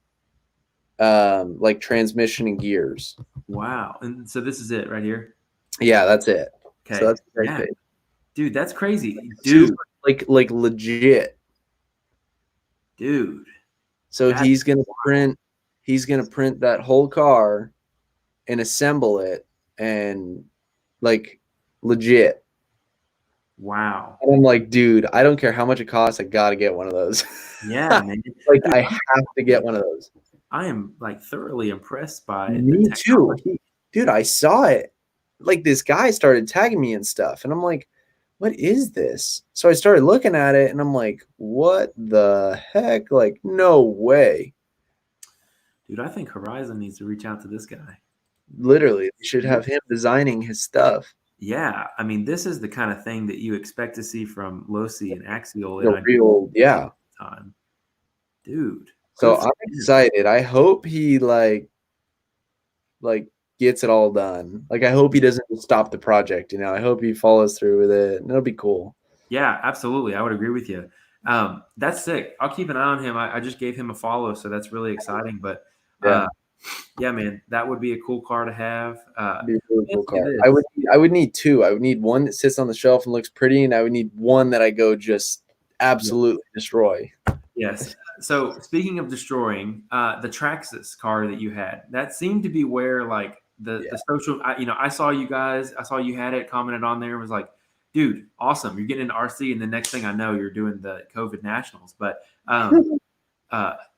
like transmission and gears. Wow. And so this is it right here? Yeah, that's it. Okay. So that's great. Dude, that's crazy. Dude. Like legit. Dude. So he's gonna print that whole car and assemble it and like legit. Wow. And I'm like, dude, I don't care how much it costs, I gotta get one of those. Yeah, man. Like I have to get one of those. I am like thoroughly impressed by me too. Dude, I saw it. Like this guy started tagging me and stuff, and I'm like, what is this? So I started looking at it and I'm like, what the heck? Like, no way. Dude, I think Horizon needs to reach out to this guy. Literally, they should have him designing his stuff. Yeah. I mean, this is the kind of thing that you expect to see from Losi and Axial. The real, yeah. Time. Dude. So Good for I'm him. excited. I hope he like gets it all done. Like I hope he doesn't just stop the project, you know. I hope he follows through with it. And it'll be cool. Yeah, absolutely. I would agree with you. That's sick. I'll keep an eye on him. I just gave him a follow, so that's really exciting. But Yeah. yeah, man, that would be a cool car to have. It'd be a really Let me cool ask you car. this. I would need two. I would need one that sits on the shelf and looks pretty, and I would need one that I go just Yeah. absolutely destroy. Yes. So speaking of destroying, the Traxxas car that you had, that seemed to be where like the Yeah. social, I saw you guys, I saw you had it, commented on there, was like, dude, awesome, you're getting into RC, and the next thing I know, you're doing the COVID Nationals. But uh,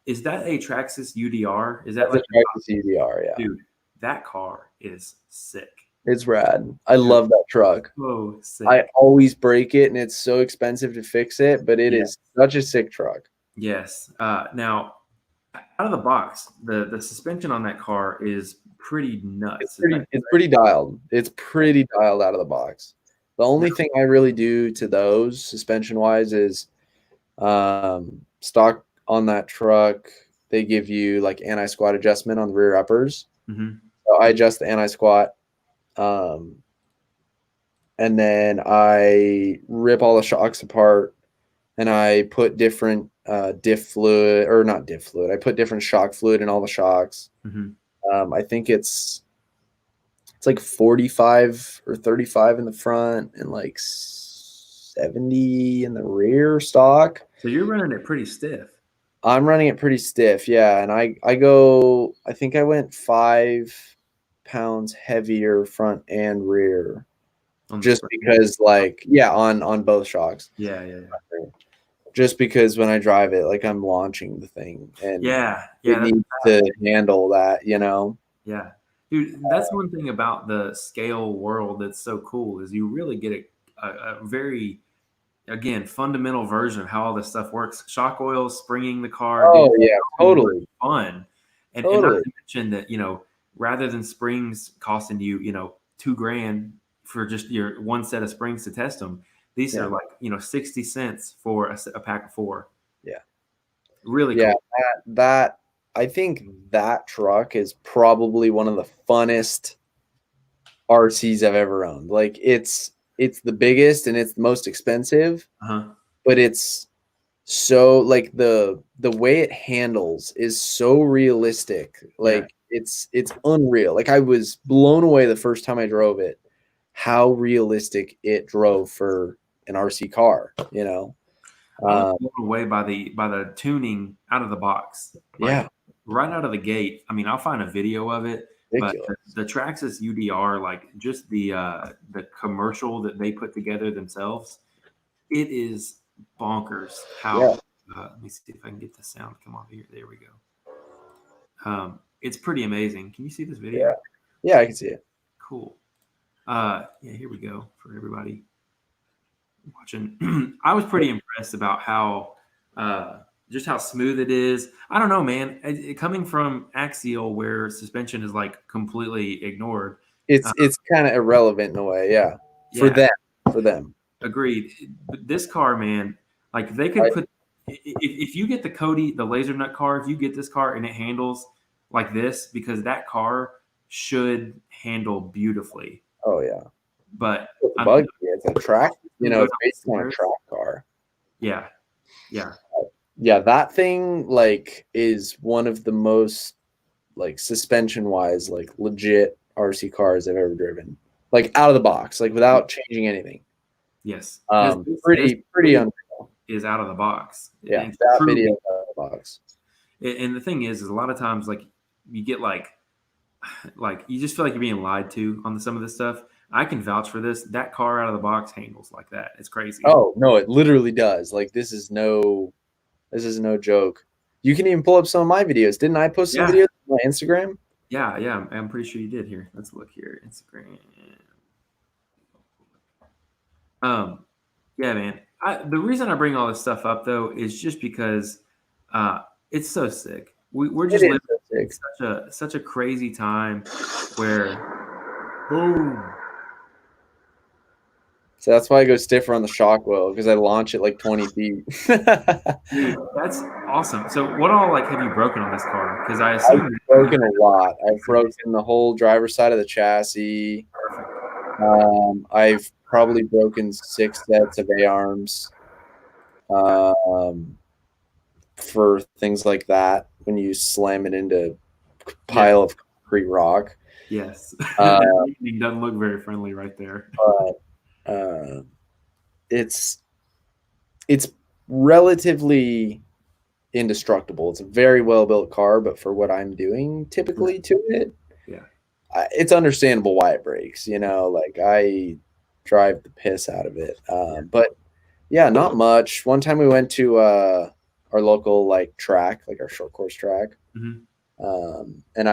is that a Traxxas UDR? Is that That's a like the top? Traxxas CDR, yeah. Dude? That car is sick. It's rad. I Dude, love that truck. so I sick. always break it, and it's so expensive to fix it, but it Yeah. is such a sick truck. Yes. Now, out of the box, the suspension on that car is pretty nuts. Is that It's pretty dialed. It's pretty dialed out of the box. The only thing I really do to those suspension wise is stock on that truck. They give you like anti-squat adjustment on the rear uppers. Mhm. So I adjust the anti-squat, um, and then I rip all the shocks apart, and I put different diff fluid, or not diff fluid. I put different shock fluid in all the shocks. Mhm. I think it's like 45 or 35 in the front and like 70 in the rear stock. So you're running it pretty stiff I'm running it pretty stiff, yeah. And I think I went 5 pounds heavier front and rear, on the just spring. because like, yeah, on both shocks. Yeah, yeah, yeah. Just because when I drive it, like I'm launching the thing and Yeah, it yeah, needs to handle that, you know? yeah. Dude, that's one thing about the scale world that's so cool is you really get a very, again, fundamental version of how all this stuff works. Shock oils, springing the car, dude, Oh yeah, so much totally. fun. And not Totally. to mention that, rather than springs costing you, $2,000 for just your one set of springs to test them, these are Yeah. like, 60 cents for a pack of four. Yeah. Really Yeah, cool. that I think that truck is probably one of the funnest RCs I've ever owned. Like it's the biggest and it's the most expensive, Uh-huh. but it's so like the way it handles is so realistic. Yeah. Like it's unreal. Like I was blown away the first time I drove it, how realistic it drove for an RC car, you know? I was Um, blown away by the tuning out of the box, like yeah, right out of the gate. I mean, I'll find a video of it, but ridiculous. the Traxxas UDR, like just the commercial that they put together themselves, it is bonkers. Yeah, How let me see if I can get the sound to come off here. There we go. It's pretty amazing. Can you see this yeah. video? Yeah, I can see it. Cool. Yeah, here we go for everybody watching. I was pretty impressed about how just how smooth it is. I don't know, man. Coming from Axial, where suspension is like completely ignored. It's kind of irrelevant in a way, yeah. For Yeah, them, for them. agreed. But this car, man, like they I, could put if you get the Cody, the laser nut car, if you get this car and it handles like this, because that car should handle beautifully. oh yeah, But it's a I mean, buggy. It's a track. You know, goes it's based on a upstairs. track car. Yeah, yeah. Yeah, that thing like is one of the most like suspension wise, like legit RC cars I've ever driven. Like out of the box, like without changing anything. Yes, because this Pretty unreal. is out of the box. Yeah, It's that video truly, out of the box. and the thing is a lot of times like you get like you just feel like you're being lied to on some of this stuff. I can vouch for this. That car out of the box handles like that. It's crazy. Oh no, it literally does. Like this is no joke. You can even pull up some of my videos. Didn't I post some Yeah, videos on my Instagram? yeah, yeah. I'm pretty sure you did here. Let's look here. Instagram. Um, yeah, man. The reason I bring all this stuff up though is just because it's so sick. We're It just living is so sick. such a crazy time where boom. So that's why I go stiffer on the shock wheel because I launch it like 20 feet. Dude, that's awesome. So what all like have you broken on this car? Because I I've assume broken a lot. I've broken the whole driver's side of the chassis. I've probably broken 6 sets of A-arms for things like that when you slam it into a yeah, pile of concrete rock. yes. Uh, That evening doesn't look very friendly right there. but it's relatively indestructible. It's a very well built car, but for what I'm doing typically to it, Yeah. it's understandable why it breaks. Like I drive the piss out of it. But yeah, not much. One time we went to our local like track, like our short course track, Mhm. and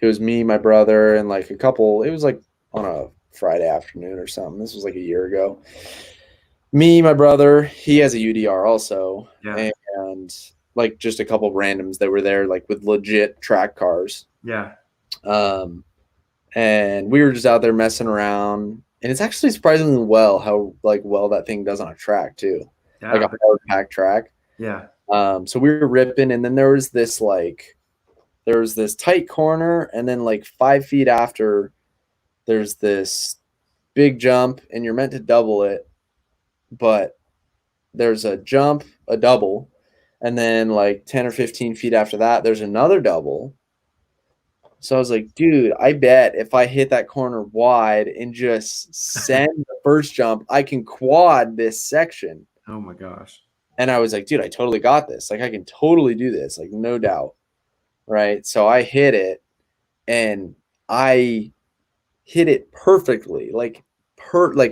it was me, my brother, and like a couple. It was like on a Friday afternoon or something. This was like a year ago. Me, my brother, he has a UDR also, Yeah. and like just a couple randoms that were there, like with legit track cars. Yeah. Um, and we were just out there messing around, and it's actually surprisingly how well that thing does on a track too, like Yeah. a hard pack track. Yeah. So we were ripping, and then there was this tight corner, and then like 5 feet after, there's this big jump, and you're meant to double it, but there's a jump, a double, and then like 10 or 15 feet after that, there's another double. So I was like, dude, I bet if I hit that corner wide and just send the first jump, I can quad this section. Oh my gosh. And I was like, dude, I totally got this. Like, I can totally do this. Like, no doubt. Right. So I hit it, and I hit it perfectly. Like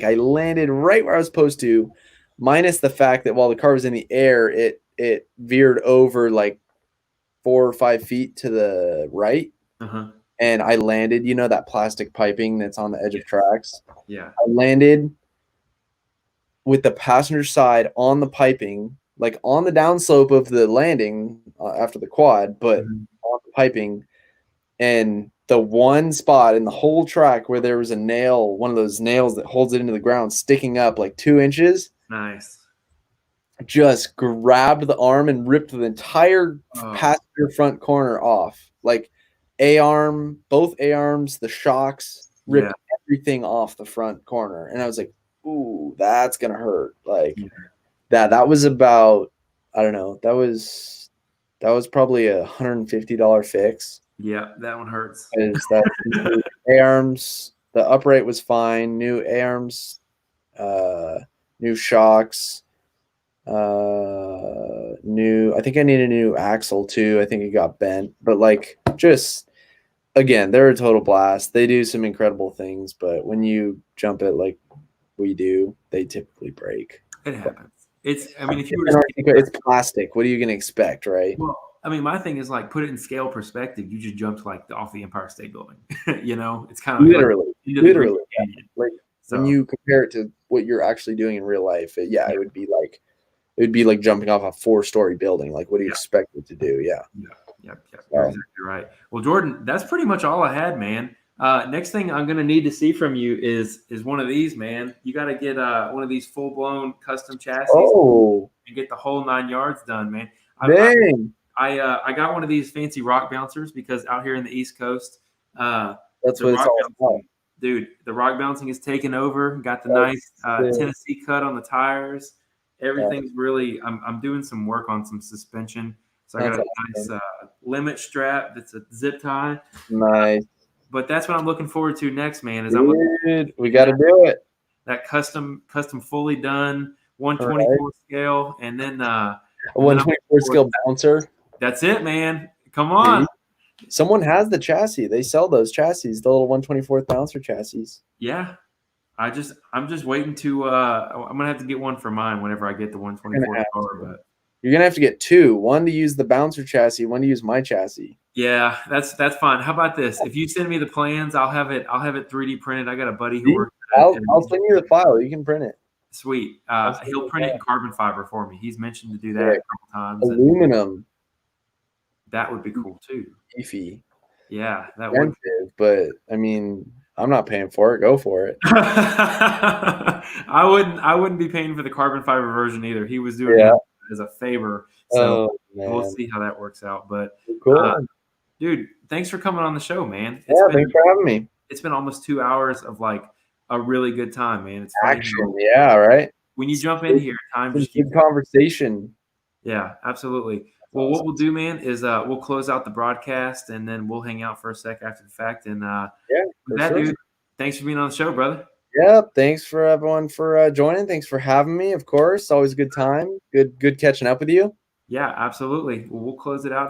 I landed right where I was supposed to, minus the fact that while the car was in the air, it veered over like 4 or 5 feet to the right. Uh-huh. And I landed, that plastic piping that's on the edge of tracks. Yeah. I landed with the passenger side on the piping, like on the downslope of the landing after the quad, but Mhm. on the piping. And the one spot in the whole track where there was a nail, one of those nails that holds it into the ground, sticking up like 2 inches, Nice. just grabbed the arm and ripped the entire Oh, passenger front corner off. Like A-arm, both A-arms, the shocks, yeah. ripped everything off the front corner. And I was like, ooh, that's gonna hurt. Like Yeah. that was about, I don't know, that was probably $150 fix. Yeah, that one hurts. Is that A-arms, the upright was fine, new A-arms, new shocks, I think I need a new axle too. I think it got bent, but like just again, they're a total blast. They do some incredible things, but when you jump it like we do, they typically break. It happens. I mean, if you were to It's plastic. What are you going to expect, right? well, I mean, my thing is like put it in scale perspective. You just jumped like off the Empire State Building. It's kind of like Literally, into the Grand literally. Canyon. Like when So you compare it to what you're actually doing in real life, it would be like jumping off a 4-story building. Like, what do you yeah, expect it to do? Yeah. yeah. You're So, exactly right. Well, Jordan, that's pretty much all I had, man. Next thing I'm gonna need to see from you is one of these, man. You got to get one of these full blown custom chassis oh, and get the whole 9 yards done, man. dang. I got one of these fancy rock bouncers because out here in the East Coast, That's the what it's rock all about. bouncing, dude, the rock bouncing is taken over. Got the nice That's it. Tennessee cut on the tires. Yeah, Everything's really. I'm doing some work on some suspension, so I got that's a nice awesome. limit strap that's a zip tie. Nice. But that's what I'm looking forward to next, man. Is I'm looking Dude, we to got to do it. that custom fully done All right. 124 scale, and then A I'm 124 looking forward. scale bouncer. That's it, man. Come Dude, on. someone has the chassis. They sell those chassis, the little 124th bouncer chassis. Yeah. I'm just waiting to I'm gonna have to get one for mine whenever I get the You're 124 car, but gonna have to get two. One to use the bouncer chassis, one to use my chassis. yeah, that's fine. How about this? If you send me the plans, I'll have it 3D printed. I got a buddy who See? works I'll send you the file. You can print it. sweet. I'll send He'll you the print it in file. carbon fiber for me. He's mentioned to do that Yeah. a couple times, and Aluminum, that would be cool too. beefy, Yeah, that would. expensive, but I mean, I'm not paying for it. Go for it. I wouldn't be paying for the carbon fiber version either. He was doing Yeah. me as a favor. So Oh we'll man. see how that works out. But Cool. dude, thanks for coming on the show, man. Yeah, thanks for having me. It's been almost 2 hours of like a really good time, man. It's funny Action. Yeah, right. when you jump in here, time just keeps good conversation. Yeah, absolutely. Well, what we'll do, man, is we'll close out the broadcast and then we'll hang out for a sec after the fact. And Yeah, with that, dude, thanks for being on the show, brother. Yeah, thanks for everyone for joining. Thanks for having me. Of course, always a good time. Good catching up with you. Yeah, absolutely. Well, we'll close it out.